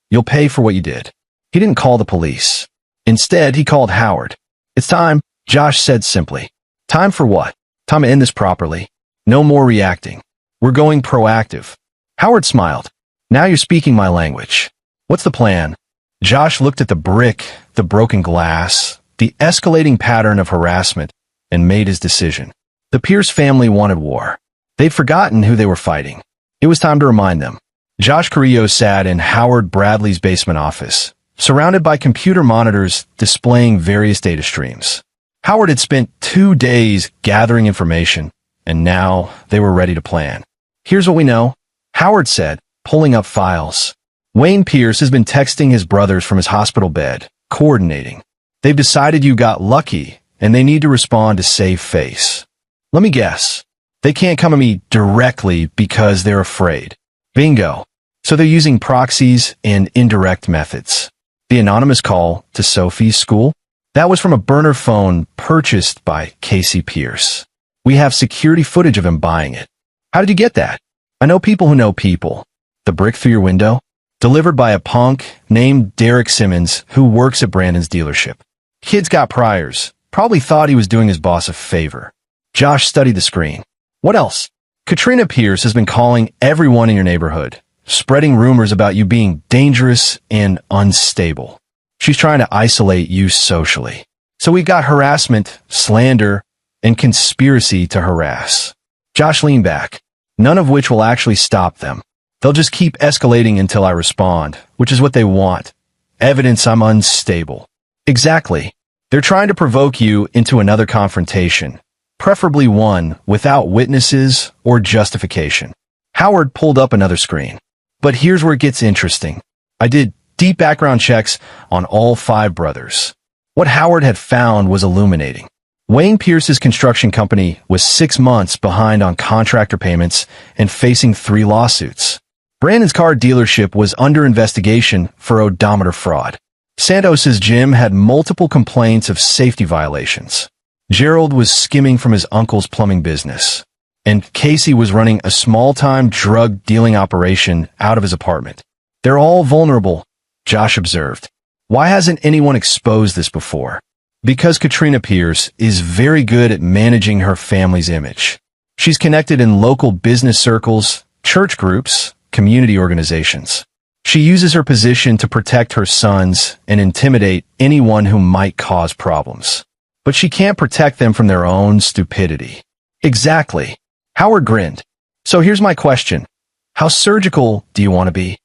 You'll pay for what you did. He didn't call the police. Instead, he called Howard. It's time, Josh said simply. Time for what? Time to end this properly. No more reacting. We're going proactive. Howard smiled. Now you're speaking my language. What's the plan? Josh looked at the brick, the broken glass, the escalating pattern of harassment, and made his decision. The Pierce family wanted war. They'd forgotten who they were fighting. It was time to remind them. Josh Carrillo sat in Howard Bradley's basement office, surrounded by computer monitors displaying various data streams. Howard had spent 2 days gathering information, and now they were ready to plan. Here's what we know, Howard said, pulling up files. Wayne Pierce has been texting his brothers from his hospital bed, coordinating. They've decided you got lucky, and they need to respond to save face. Let me guess. They can't come at me directly because they're afraid. Bingo. So they're using proxies and indirect methods. The anonymous call to Sophie's school? That was from a burner phone purchased by Casey Pierce. We have security footage of him buying it. How did you get that? I know people who know people. The brick through your window? Delivered by a punk named Derek Simmons who works at Brandon's dealership. Kid's got priors. Probably thought he was doing his boss a favor. Josh studied the screen. What else? Katrina Pierce has been calling everyone in your neighborhood, spreading rumors about you being dangerous and unstable. She's trying to isolate you socially. So we've got harassment, slander, and conspiracy to harass. Josh leaned back, none of which will actually stop them. They'll just keep escalating until I respond, which is what they want. Evidence I'm unstable. Exactly. They're trying to provoke you into another confrontation, preferably one without witnesses or justification. Howard pulled up another screen. But here's where it gets interesting. I did deep background checks on all 5 brothers. What Howard had found was illuminating. Wayne Pierce's construction company was 6 months behind on contractor payments and facing 3 lawsuits. Brandon's car dealership was under investigation for odometer fraud. Santos's gym had multiple complaints of safety violations. Gerald was skimming from his uncle's plumbing business. And Casey was running a small-time drug dealing operation out of his apartment. They're all vulnerable, Josh observed. Why hasn't anyone exposed this before? Because Katrina Pierce is very good at managing her family's image. She's connected in local business circles, church groups, community organizations. She uses her position to protect her sons and intimidate anyone who might cause problems. But she can't protect them from their own stupidity. Exactly. Howard grinned. So here's my question. How surgical do you want to be?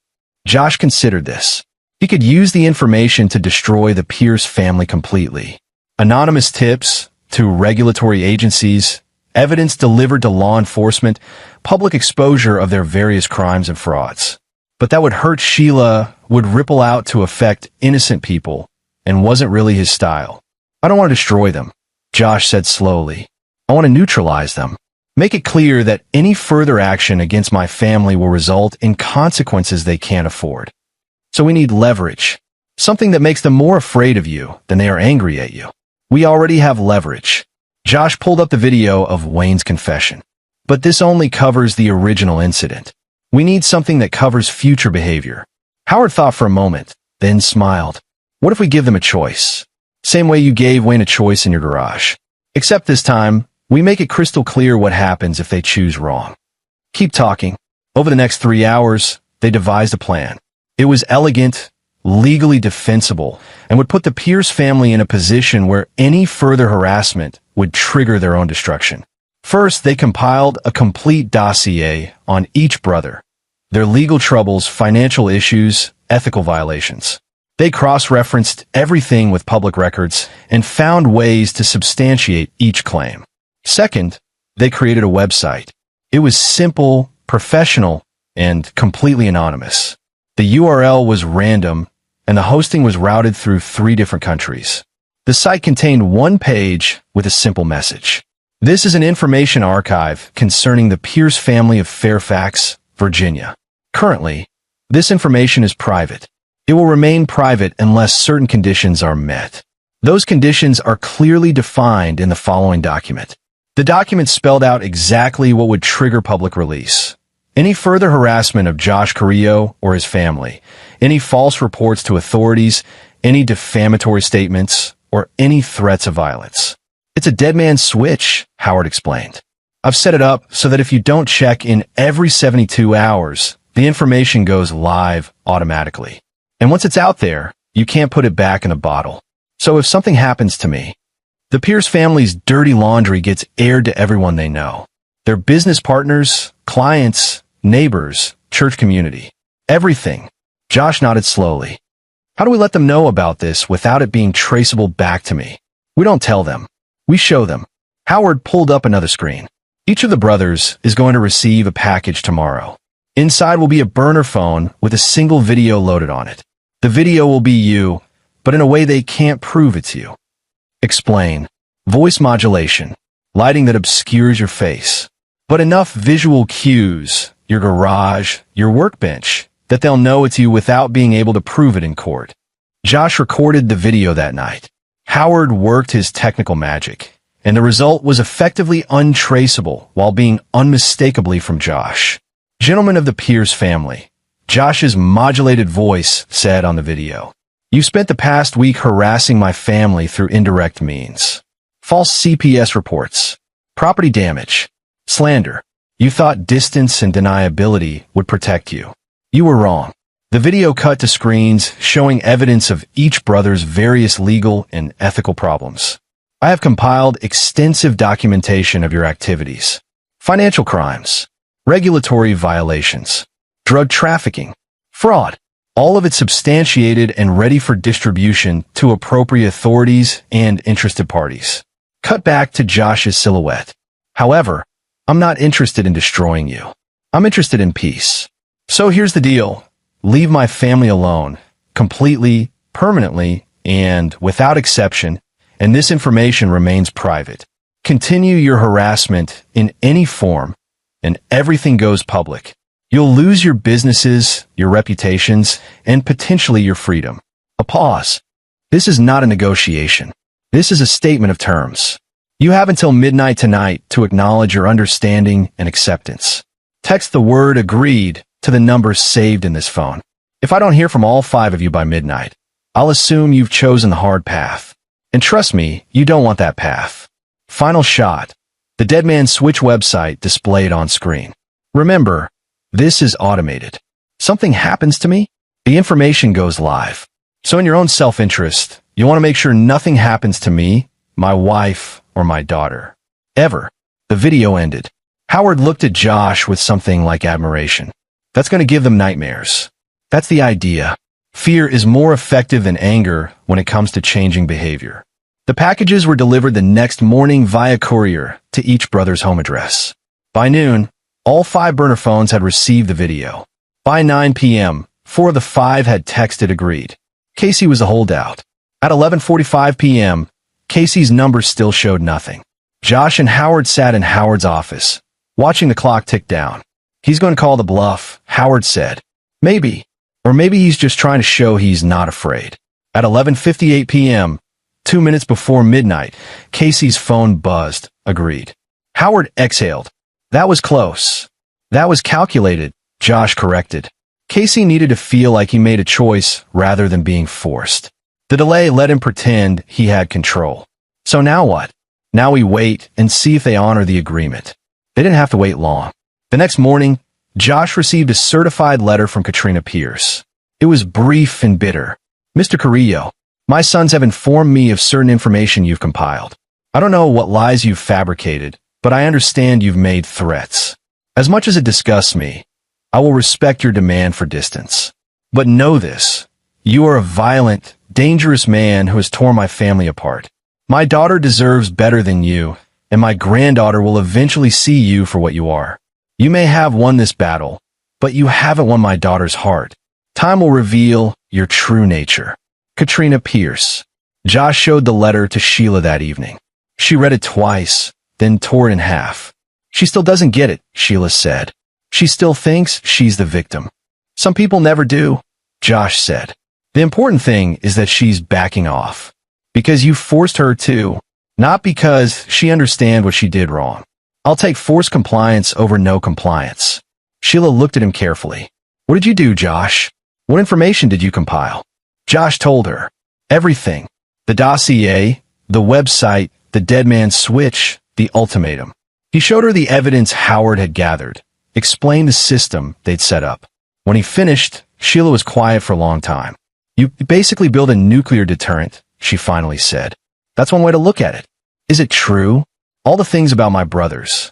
Josh considered this. He could use the information to destroy the Pierce family completely. Anonymous tips to regulatory agencies, evidence delivered to law enforcement, public exposure of their various crimes and frauds. But that would hurt Sheila, would ripple out to affect innocent people, and wasn't really his style. I don't want to destroy them, Josh said slowly. I want to neutralize them. Make it clear that any further action against my family will result in consequences they can't afford. So we need leverage. Something that makes them more afraid of you than they are angry at you. We already have leverage. Josh pulled up the video of Wayne's confession. But this only covers the original incident. We need something that covers future behavior. Howard thought for a moment, then smiled. What if we give them a choice? Same way you gave Wayne a choice in your garage. Except this time, we make it crystal clear what happens if they choose wrong. Keep talking. Over the next 3 hours, they devised a plan. It was elegant, legally defensible, and would put the Pierce family in a position where any further harassment would trigger their own destruction. First, they compiled a complete dossier on each brother, their legal troubles, financial issues, ethical violations. They cross-referenced everything with public records and found ways to substantiate each claim. Second, they created a website. It was simple, professional, and completely anonymous. The URL was random, and the hosting was routed through 3 different countries. The site contained one page with a simple message. This is an information archive concerning the Pierce family of Fairfax, Virginia. Currently, this information is private. It will remain private unless certain conditions are met. Those conditions are clearly defined in the following document. The document spelled out exactly what would trigger public release. Any further harassment of Josh Carrillo or his family, any false reports to authorities, any defamatory statements, or any threats of violence. It's a dead man's switch, Howard explained. I've set it up so that if you don't check in every 72 hours, the information goes live automatically. And once it's out there, you can't put it back in a bottle. So if something happens to me, the Pierce family's dirty laundry gets aired to everyone they know. Their business partners, clients, neighbors, church community. Everything. Josh nodded slowly. How do we let them know about this without it being traceable back to me? We don't tell them. We show them. Howard pulled up another screen. Each of the brothers is going to receive a package tomorrow. Inside will be a burner phone with a single video loaded on it. The video will be you, but in a way they can't prove it's you. Explain. Voice modulation. Lighting that obscures your face. But enough visual cues, your garage, your workbench, that they'll know it's you without being able to prove it in court. Josh recorded the video that night. Howard worked his technical magic, and the result was effectively untraceable while being unmistakably from Josh. Gentlemen of the Pierce family, Josh's modulated voice said on the video, "You spent the past week harassing my family through indirect means. False CPS reports, property damage, slander. You thought distance and deniability would protect you. You were wrong." The video cut to screens showing evidence of each brother's various legal and ethical problems. I have compiled extensive documentation of your activities. Financial crimes, regulatory violations, drug trafficking, fraud. All of it substantiated and ready for distribution to appropriate authorities and interested parties. Cut back to Josh's silhouette. However, I'm not interested in destroying you. I'm interested in peace. So here's the deal. Leave my family alone, completely, permanently, and without exception, and this information remains private. Continue your harassment in any form, and everything goes public. You'll lose your businesses, your reputations, and potentially your freedom. A pause. This is not a negotiation. This is a statement of terms. You have until midnight tonight to acknowledge your understanding and acceptance. Text the word "agreed" to the number saved in this phone. If I don't hear from all 5 of you by midnight, I'll assume you've chosen the hard path. And trust me, you don't want that path. Final shot. The Dead Man Switch website displayed on screen. Remember, this is automated. Something happens to me, the information goes live. So in your own self-interest, you want to make sure nothing happens to me, my wife, or my daughter. Ever. The video ended. Howard looked at Josh with something like admiration. That's going to give them nightmares. That's the idea. Fear is more effective than anger when it comes to changing behavior. The packages were delivered the next morning via courier to each brother's home address. By noon, all 5 burner phones had received the video. By 9 p.m., 4 of the 5 had texted agreed. Casey was a holdout. At 11:45 p.m., Casey's number still showed nothing. Josh and Howard sat in Howard's office, watching the clock tick down. He's going to call the bluff, Howard said. Maybe. Or maybe he's just trying to show he's not afraid. At 11:58 p.m., 2 minutes before midnight, Casey's phone buzzed, agreed. Howard exhaled. That was close. That was calculated, Josh corrected. Casey needed to feel like he made a choice rather than being forced. The delay let him pretend he had control. So now what? Now we wait and see if they honor the agreement. They didn't have to wait long. The next morning, Josh received a certified letter from Katrina Pierce. It was brief and bitter. Mr. Carrillo, my sons have informed me of certain information you've compiled. I don't know what lies you've fabricated, but I understand you've made threats. As much as it disgusts me, I will respect your demand for distance. But know this, you are a violent, dangerous man who has torn my family apart. My daughter deserves better than you, and my granddaughter will eventually see you for what you are. You may have won this battle, but you haven't won my daughter's heart. Time will reveal your true nature. Katrina Pierce. Josh showed the letter to Sheila that evening. She read it twice, then tore it in half. She still doesn't get it, Sheila said. She still thinks she's the victim. Some people never do, Josh said. The important thing is that she's backing off. Because you forced her to, not because she understands what she did wrong. I'll take forced compliance over no compliance. Sheila looked at him carefully. What did you do, Josh? What information did you compile? Josh told her. Everything. The dossier, the website, the dead man's switch, the ultimatum. He showed her the evidence Howard had gathered, explained the system they'd set up. When he finished, Sheila was quiet for a long time. You basically build a nuclear deterrent, she finally said. That's one way to look at it. Is it true? All the things about my brothers.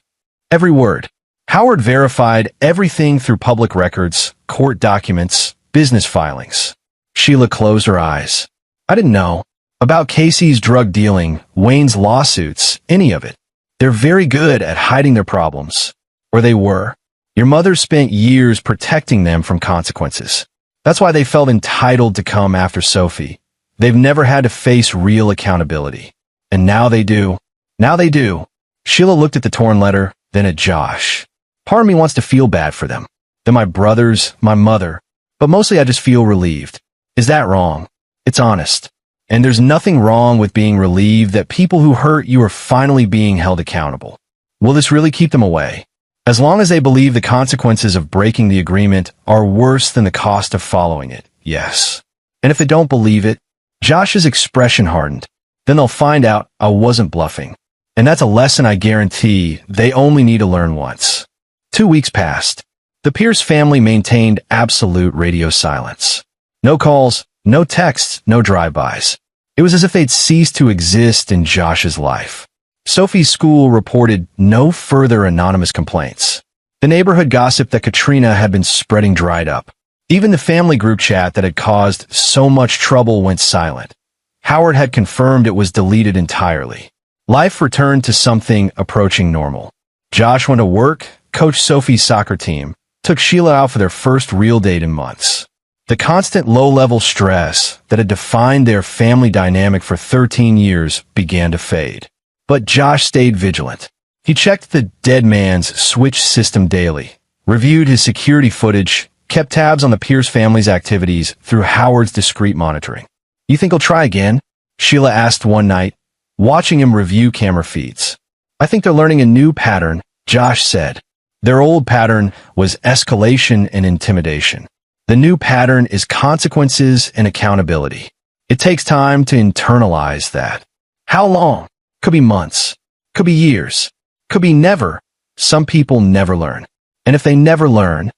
Every word. Howard verified everything through public records, court documents, business filings. Sheila closed her eyes. I didn't know. About Casey's drug dealing, Wayne's lawsuits, any of it. They're very good at hiding their problems. Or they were. Your mother spent years protecting them from consequences. That's why they felt entitled to come after Sophie. They've never had to face real accountability. And now they do. Now they do. Sheila looked at the torn letter, then at Josh. Part of me wants to feel bad for them. They're my brothers, my mother. But mostly I just feel relieved. Is that wrong? It's honest. And there's nothing wrong with being relieved that people who hurt you are finally being held accountable. Will this really keep them away? As long as they believe the consequences of breaking the agreement are worse than the cost of following it, yes. And if they don't believe it, Josh's expression hardened. Then they'll find out I wasn't bluffing. And that's a lesson I guarantee they only need to learn once. 2 weeks passed. The Pierce family maintained absolute radio silence. No calls, no texts, no drive-bys. It was as if they'd ceased to exist in Josh's life. Sophie's school reported no further anonymous complaints. The neighborhood gossip that Katrina had been spreading dried up. Even the family group chat that had caused so much trouble went silent. Howard had confirmed it was deleted entirely. Life returned to something approaching normal. Josh went to work, coached Sophie's soccer team, took Sheila out for their first real date in months. The constant low-level stress that had defined their family dynamic for 13 years began to fade. But Josh stayed vigilant. He checked the dead man's switch system daily, reviewed his security footage, kept tabs on the Pierce family's activities through Howard's discreet monitoring. You think he'll try again? Sheila asked one night, watching him review camera feeds. I think they're learning a new pattern, Josh said. Their old pattern was escalation and intimidation. The new pattern is consequences and accountability. It takes time to internalize that. How long? Could be months. Could be years. Could be never. Some people never learn. And if they never learn,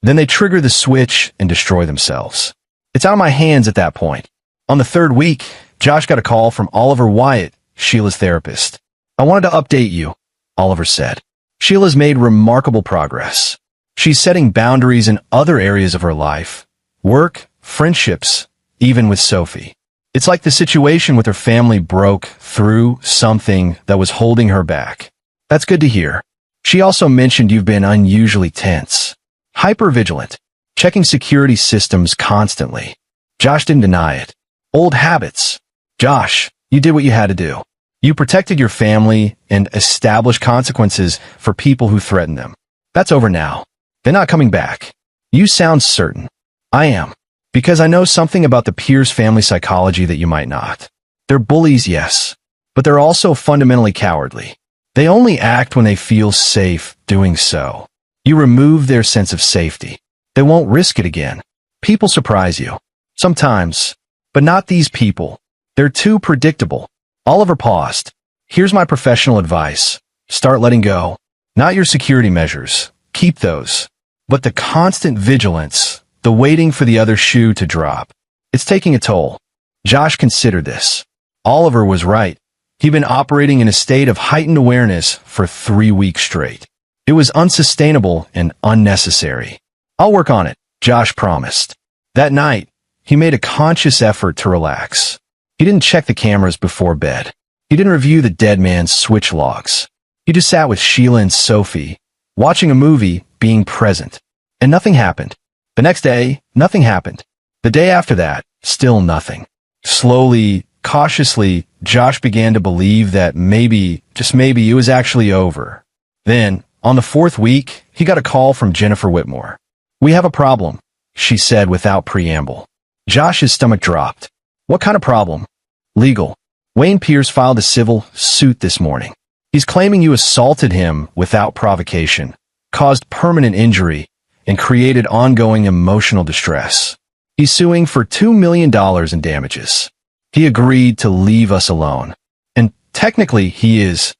then they trigger the switch and destroy themselves. It's out of my hands at that point. On the third week, Josh got a call from Oliver Wyatt, Sheila's therapist. I wanted to update you, Oliver said. Sheila's made remarkable progress. She's setting boundaries in other areas of her life, work, friendships, even with Sophie. It's like the situation with her family broke through something that was holding her back. That's good to hear. She also mentioned you've been unusually tense, hyper-vigilant, checking security systems constantly. Josh didn't deny it. Old habits. Josh, you did what you had to do. You protected your family and established consequences for people who threatened them. That's over now. They're not coming back. You sound certain. I am. Because I know something about the Pierce family psychology that you might not. They're bullies, yes. But they're also fundamentally cowardly. They only act when they feel safe doing so. You remove their sense of safety. They won't risk it again. People surprise you. Sometimes. But not these people. They're too predictable. Oliver paused. Here's my professional advice. Start letting go. Not your security measures. Keep those. But the constant vigilance, the waiting for the other shoe to drop. It's taking a toll. Josh considered this. Oliver was right. He'd been operating in a state of heightened awareness for 3 weeks straight. It was unsustainable and unnecessary. I'll work on it, Josh promised. That night, he made a conscious effort to relax. He didn't check the cameras before bed. He didn't review the dead man's switch logs. He just sat with Sheila and Sophie, watching a movie, being present. And nothing happened. The next day, nothing happened. The day after that, still nothing. Slowly, cautiously, Josh began to believe that maybe, just maybe, it was actually over. Then, on the 4th week, he got a call from Jennifer Whitmore. "We have a problem," she said without preamble. Josh's stomach dropped. "What kind of problem?" "Legal. Wayne Pierce filed a civil suit this morning. He's claiming you assaulted him without provocation, caused permanent injury, and created ongoing emotional distress. He's suing for $2 million in damages. He agreed to leave us alone. And technically he's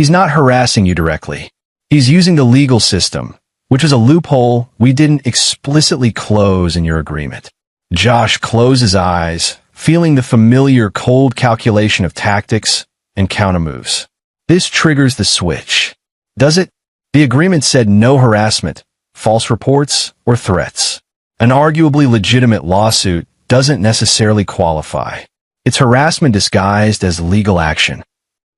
not harassing you directly. He's using the legal system, which is a loophole we didn't explicitly close in your agreement." Josh closed his eyes, feeling the familiar cold calculation of tactics and countermoves. This triggers the switch. Does it? The agreement said no harassment, false reports, or threats. An arguably legitimate lawsuit doesn't necessarily qualify. It's harassment disguised as legal action.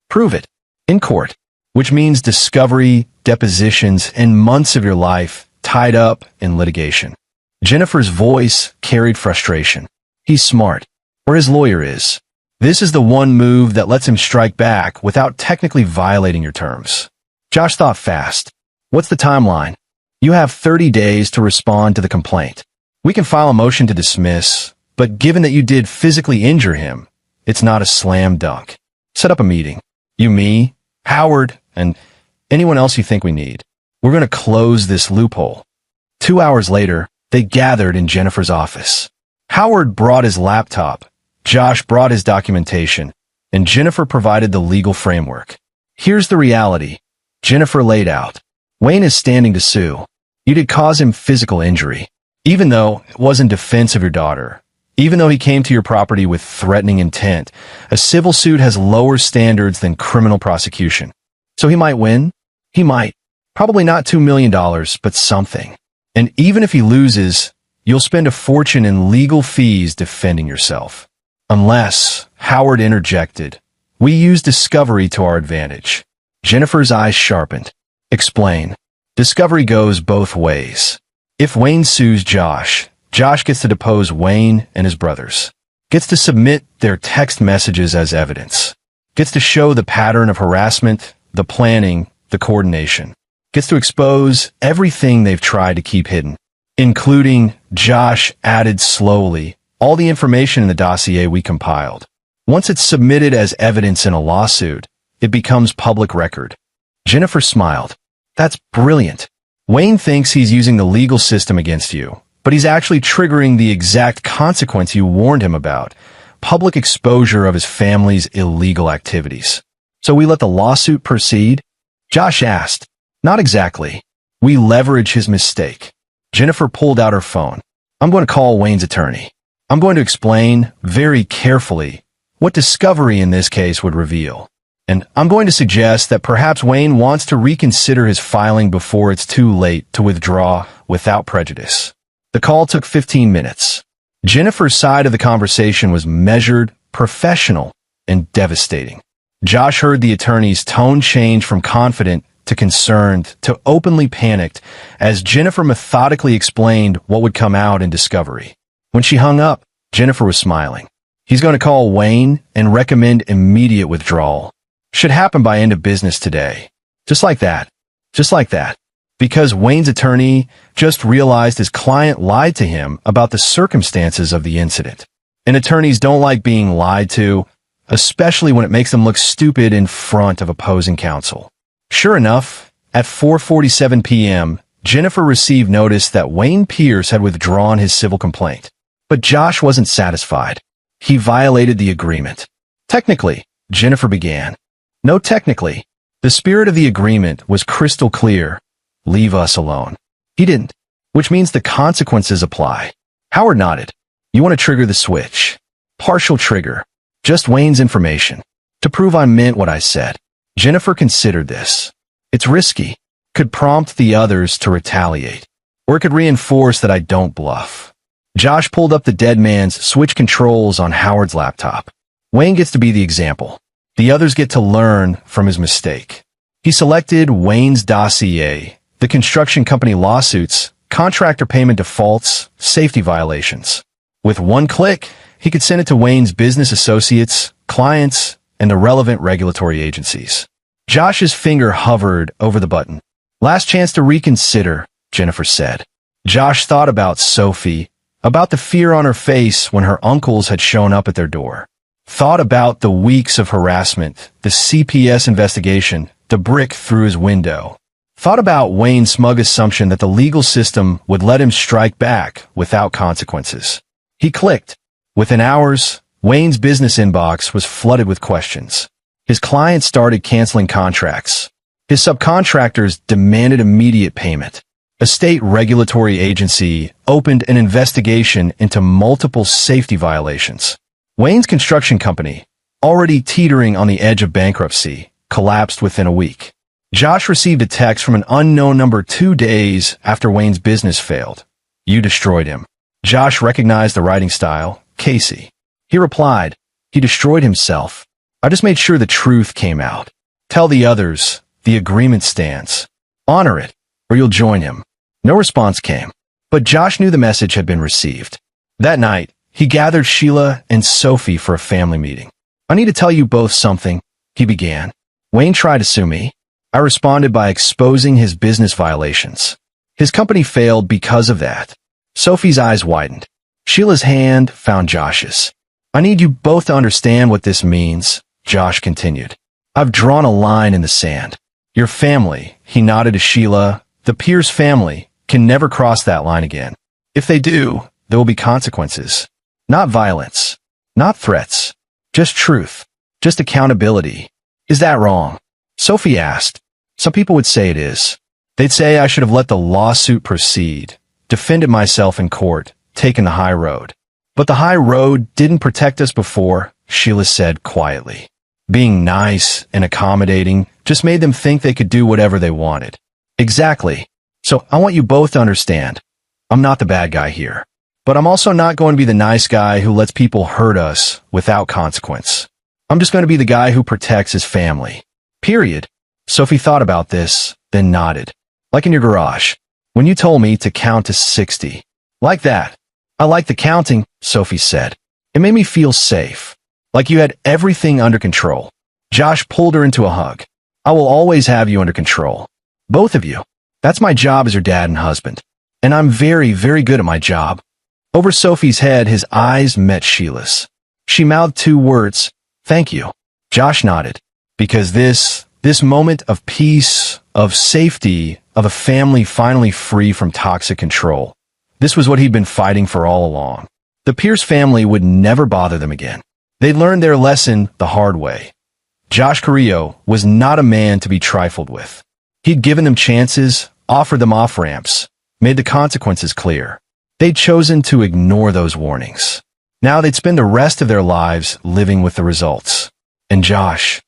Prove it. In court. Which means discovery, depositions, and months of your life tied up in litigation. Jennifer's voice carried frustration. He's smart. Or his lawyer is. This is the one move that lets him strike back without technically violating your terms. Josh thought fast. What's the timeline? You have 30 days to respond to the complaint. We can file a motion to dismiss, but given that you did physically injure him, it's not a slam dunk. Set up a meeting. You, me, Howard, and anyone else you think we need. We're going to close this loophole. 2 hours later, they gathered in Jennifer's office. Howard brought his laptop, Josh brought his documentation, and Jennifer provided the legal framework. Here's the reality. Jennifer laid out. Wayne is standing to sue. You did cause him physical injury. Even though it was in defense of your daughter, even though he came to your property with threatening intent, a civil suit has lower standards than criminal prosecution. So he might win? He might. Probably not $2 million, but something. And even if he loses, you'll spend a fortune in legal fees defending yourself. Unless, Howard interjected, we use discovery to our advantage. Jennifer's eyes sharpened. Explain. Discovery goes both ways. If Wayne sues Josh, Josh gets to depose Wayne and his brothers. Gets to submit their text messages as evidence. Gets to show the pattern of harassment, the planning, the coordination. Gets to expose everything they've tried to keep hidden, including, Josh added slowly, all the information in the dossier we compiled. Once it's submitted as evidence in a lawsuit, it becomes public record. Jennifer smiled. That's brilliant. Wayne thinks he's using the legal system against you, but he's actually triggering the exact consequence you warned him about, public exposure of his family's illegal activities. So we let the lawsuit proceed? Josh asked. Not exactly. We leverage his mistake. Jennifer pulled out her phone. I'm going to call Wayne's attorney. I'm going to explain, very carefully, what discovery in this case would reveal. And I'm going to suggest that perhaps Wayne wants to reconsider his filing before it's too late to withdraw without prejudice. The call took 15 minutes. Jennifer's side of the conversation was measured, professional, and devastating. Josh heard the attorney's tone change from confident to concerned to openly panicked as Jennifer methodically explained what would come out in discovery. When she hung up, Jennifer was smiling. He's going to call Wayne and recommend immediate withdrawal. Should happen by end of business today. Just like that. Just like that. Because Wayne's attorney just realized his client lied to him about the circumstances of the incident. And attorneys don't like being lied to, especially when it makes them look stupid in front of opposing counsel. Sure enough, at 4:47 p.m., Jennifer received notice that Wayne Pierce had withdrawn his civil complaint. But Josh wasn't satisfied. He violated the agreement. Technically, Jennifer began. No, technically. The spirit of the agreement was crystal clear. Leave us alone. He didn't, which means the consequences apply. Howard nodded. You want to trigger the switch. Partial trigger. Just Wayne's information. To prove I meant what I said. Jennifer considered this. It's risky. Could prompt the others to retaliate. Or it could reinforce that I don't bluff. Josh pulled up the dead man's switch controls on Howard's laptop. Wayne gets to be the example. The others get to learn from his mistake. He selected Wayne's dossier, the construction company lawsuits, contractor payment defaults, safety violations. With one click, he could send it to Wayne's business associates, clients, and the relevant regulatory agencies. Josh's finger hovered over the button. Last chance to reconsider, Jennifer said. Josh thought about Sophie, about the fear on her face when her uncles had shown up at their door. Thought about the weeks of harassment, the CPS investigation, the brick through his window. Thought about Wayne's smug assumption that the legal system would let him strike back without consequences. He clicked. Within hours, Wayne's business inbox was flooded with questions. His clients started canceling contracts. His subcontractors demanded immediate payment. A state regulatory agency opened an investigation into multiple safety violations. Wayne's construction company, already teetering on the edge of bankruptcy, collapsed within a week. Josh received a text from an unknown number 2 days after Wayne's business failed. You destroyed him. Josh recognized the writing style, Casey. He replied, he destroyed himself. I just made sure the truth came out. Tell the others, the agreement stands. Honor it, or you'll join him. No response came, but Josh knew the message had been received. That night, he gathered Sheila and Sophie for a family meeting. I need to tell you both something, he began. Wayne tried to sue me. I responded by exposing his business violations. His company failed because of that. Sophie's eyes widened. Sheila's hand found Josh's. I need you both to understand what this means, Josh continued. I've drawn a line in the sand. Your family, he nodded to Sheila, the Pierce family, can never cross that line again. If they do, there will be consequences. Not violence. Not threats. Just truth. Just accountability. Is that wrong? Sophie asked. Some people would say it is. They'd say I should have let the lawsuit proceed, defended myself in court, taken the high road. But the high road didn't protect us before, Sheila said quietly. Being nice and accommodating just made them think they could do whatever they wanted. Exactly. So I want you both to understand. I'm not the bad guy here. But I'm also not going to be the nice guy who lets people hurt us without consequence. I'm just going to be the guy who protects his family. Period. Sophie thought about this, then nodded. Like in your garage, when you told me to count to 60. Like that. I like the counting, Sophie said. It made me feel safe. Like you had everything under control. Josh pulled her into a hug. I will always have you under control. Both of you. That's my job as your dad and husband. And I'm very, very good at my job. Over Sophie's head, his eyes met Sheila's. She mouthed 2 words, thank you. Josh nodded. Because this moment of peace, of safety, of a family finally free from toxic control, this was what he'd been fighting for all along. The Pierce family would never bother them again. They'd learned their lesson the hard way. Josh Carrillo was not a man to be trifled with. He'd given them chances, offered them off-ramps, made the consequences clear. They'd chosen to ignore those warnings. Now they'd spend the rest of their lives living with the results. And Josh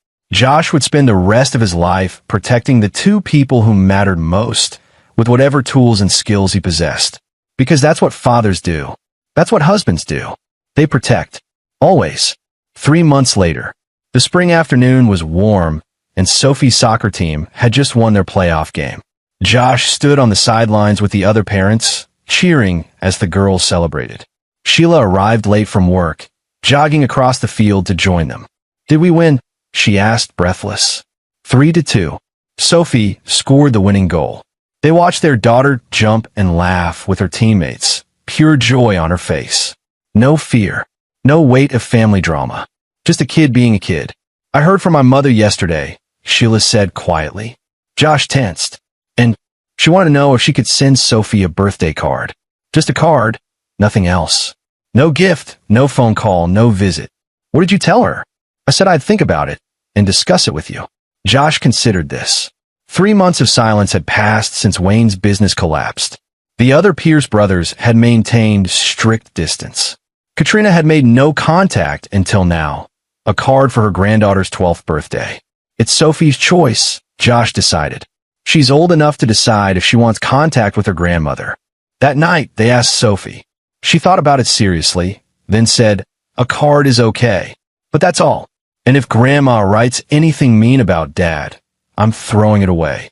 would spend the rest of his life protecting the 2 people who mattered most with whatever tools and skills he possessed. Because that's what fathers do. That's what husbands do. They protect. Always. 3 months later, the spring afternoon was warm, and Sophie's soccer team had just won their playoff game. Josh stood on the sidelines with the other parents, cheering as the girls celebrated. Sheila arrived late from work, jogging across the field to join them. Did we win? She asked, breathless. 3-2. Sophie scored the winning goal. They watched their daughter jump and laugh with her teammates, pure joy on her face. No fear. No weight of family drama. Just a kid being a kid. I heard from my mother yesterday, Sheila said quietly. Josh tensed. And She wanted to know if she could send Sophie a birthday card. Just a card, nothing else. No gift, no phone call, no visit. What did you tell her? I said I'd think about it and discuss it with you. Josh considered this. 3 months of silence had passed since Wayne's business collapsed. The other Pierce brothers had maintained strict distance. Katrina had made no contact until now. A card for her granddaughter's 12th birthday. It's Sophie's choice, Josh decided. She's old enough to decide if she wants contact with her grandmother. That night, they asked Sophie. She thought about it seriously, then said, a card is okay. But that's all. And if Grandma writes anything mean about Dad, I'm throwing it away.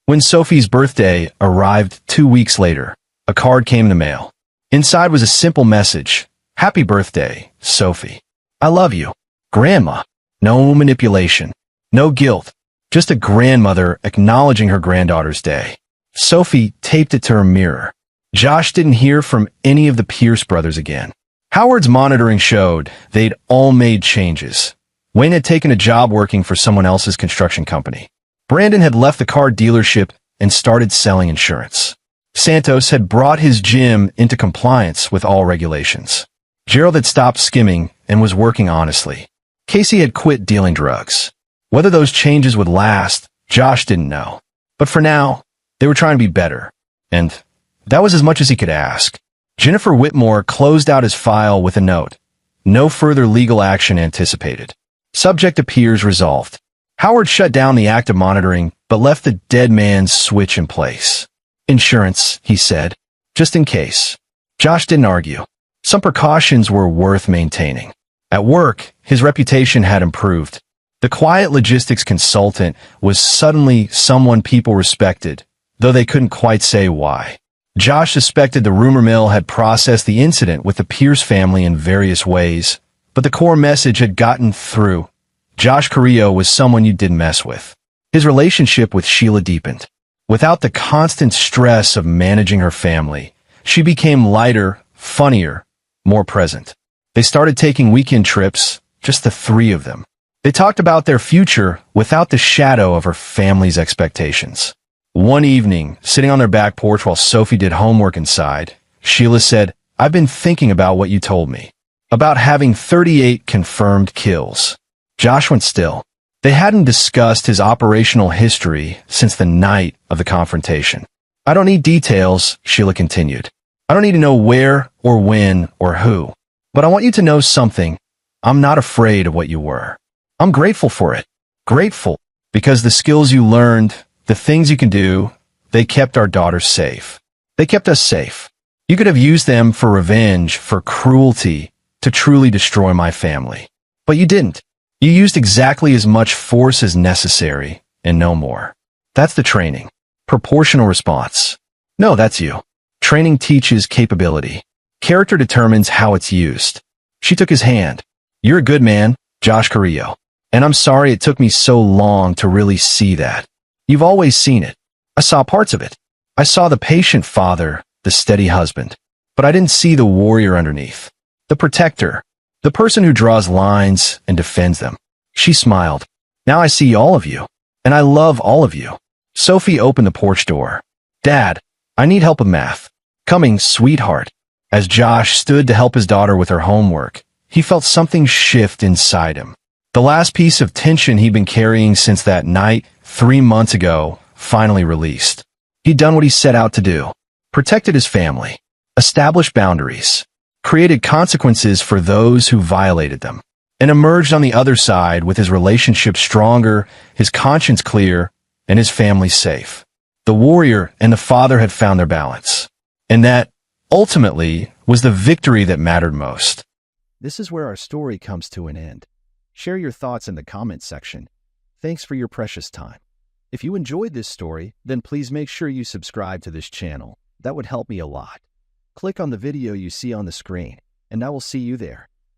When Sophie's birthday arrived 2 weeks later, a card came in the mail. Inside was a simple message. Happy birthday, Sophie. I love you. Grandma. No manipulation. No guilt. Just a grandmother acknowledging her granddaughter's day. Sophie taped it to her mirror. Josh didn't hear from any of the Pierce brothers again. Howard's monitoring showed they'd all made changes. Wayne had taken a job working for someone else's construction company. Brandon had left the car dealership and started selling insurance. Santos had brought his gym into compliance with all regulations. Gerald had stopped skimming and was working honestly. Casey had quit dealing drugs. Whether those changes would last, Josh didn't know. But for now, they were trying to be better. And that was as much as he could ask. Jennifer Whitmore closed out his file with a note. No further legal action anticipated. Subject appears resolved. Howard shut down the active monitoring, but left the dead man's switch in place. Insurance, he said, just in case. Josh didn't argue. Some precautions were worth maintaining. At work, his reputation had improved. The quiet logistics consultant was suddenly someone people respected, though they couldn't quite say why. Josh suspected the rumor mill had processed the incident with the Pierce family in various ways, but the core message had gotten through. Josh Carrillo was someone you didn't mess with. His relationship with Sheila deepened. Without the constant stress of managing her family, she became lighter, funnier, more present. They started taking weekend trips, just the three of them. They talked about their future without the shadow of her family's expectations. One evening, sitting on their back porch while Sophie did homework inside, Sheila said, I've been thinking about what you told me. About having 38 confirmed kills. Josh went still. They hadn't discussed his operational history since the night of the confrontation. I don't need details, Sheila continued. I don't need to know where or when or who. But I want you to know something. I'm not afraid of what you were. I'm grateful for it. Grateful because the skills you learned, the things you can do, they kept our daughters safe. They kept us safe. You could have used them for revenge, for cruelty, to truly destroy my family. But you didn't. You used exactly as much force as necessary, and no more. That's the training. Proportional response. No, that's you. Training teaches capability. Character determines how it's used. She took his hand. You're a good man, Josh Carrillo. And I'm sorry it took me so long to really see that. You've always seen it. I saw parts of it. I saw the patient father, the steady husband. But I didn't see the warrior underneath. The protector. The person who draws lines and defends them. She smiled. Now I see all of you. And I love all of you. Sophie opened the porch door. Dad, I need help with math. Coming, sweetheart. As Josh stood to help his daughter with her homework, he felt something shift inside him. The last piece of tension he'd been carrying since that night, 3 months ago, finally released. He'd done what he set out to do. Protected his family. Established boundaries. Created consequences for those who violated them. And emerged on the other side with his relationship stronger, his conscience clear, and his family safe. The warrior and the father had found their balance. And that, ultimately, was the victory that mattered most. This is where our story comes to an end. Share your thoughts in the comments section. Thanks for your precious time. If you enjoyed this story, then please make sure you subscribe to this channel. That would help me a lot. Click on the video you see on the screen, and I will see you there.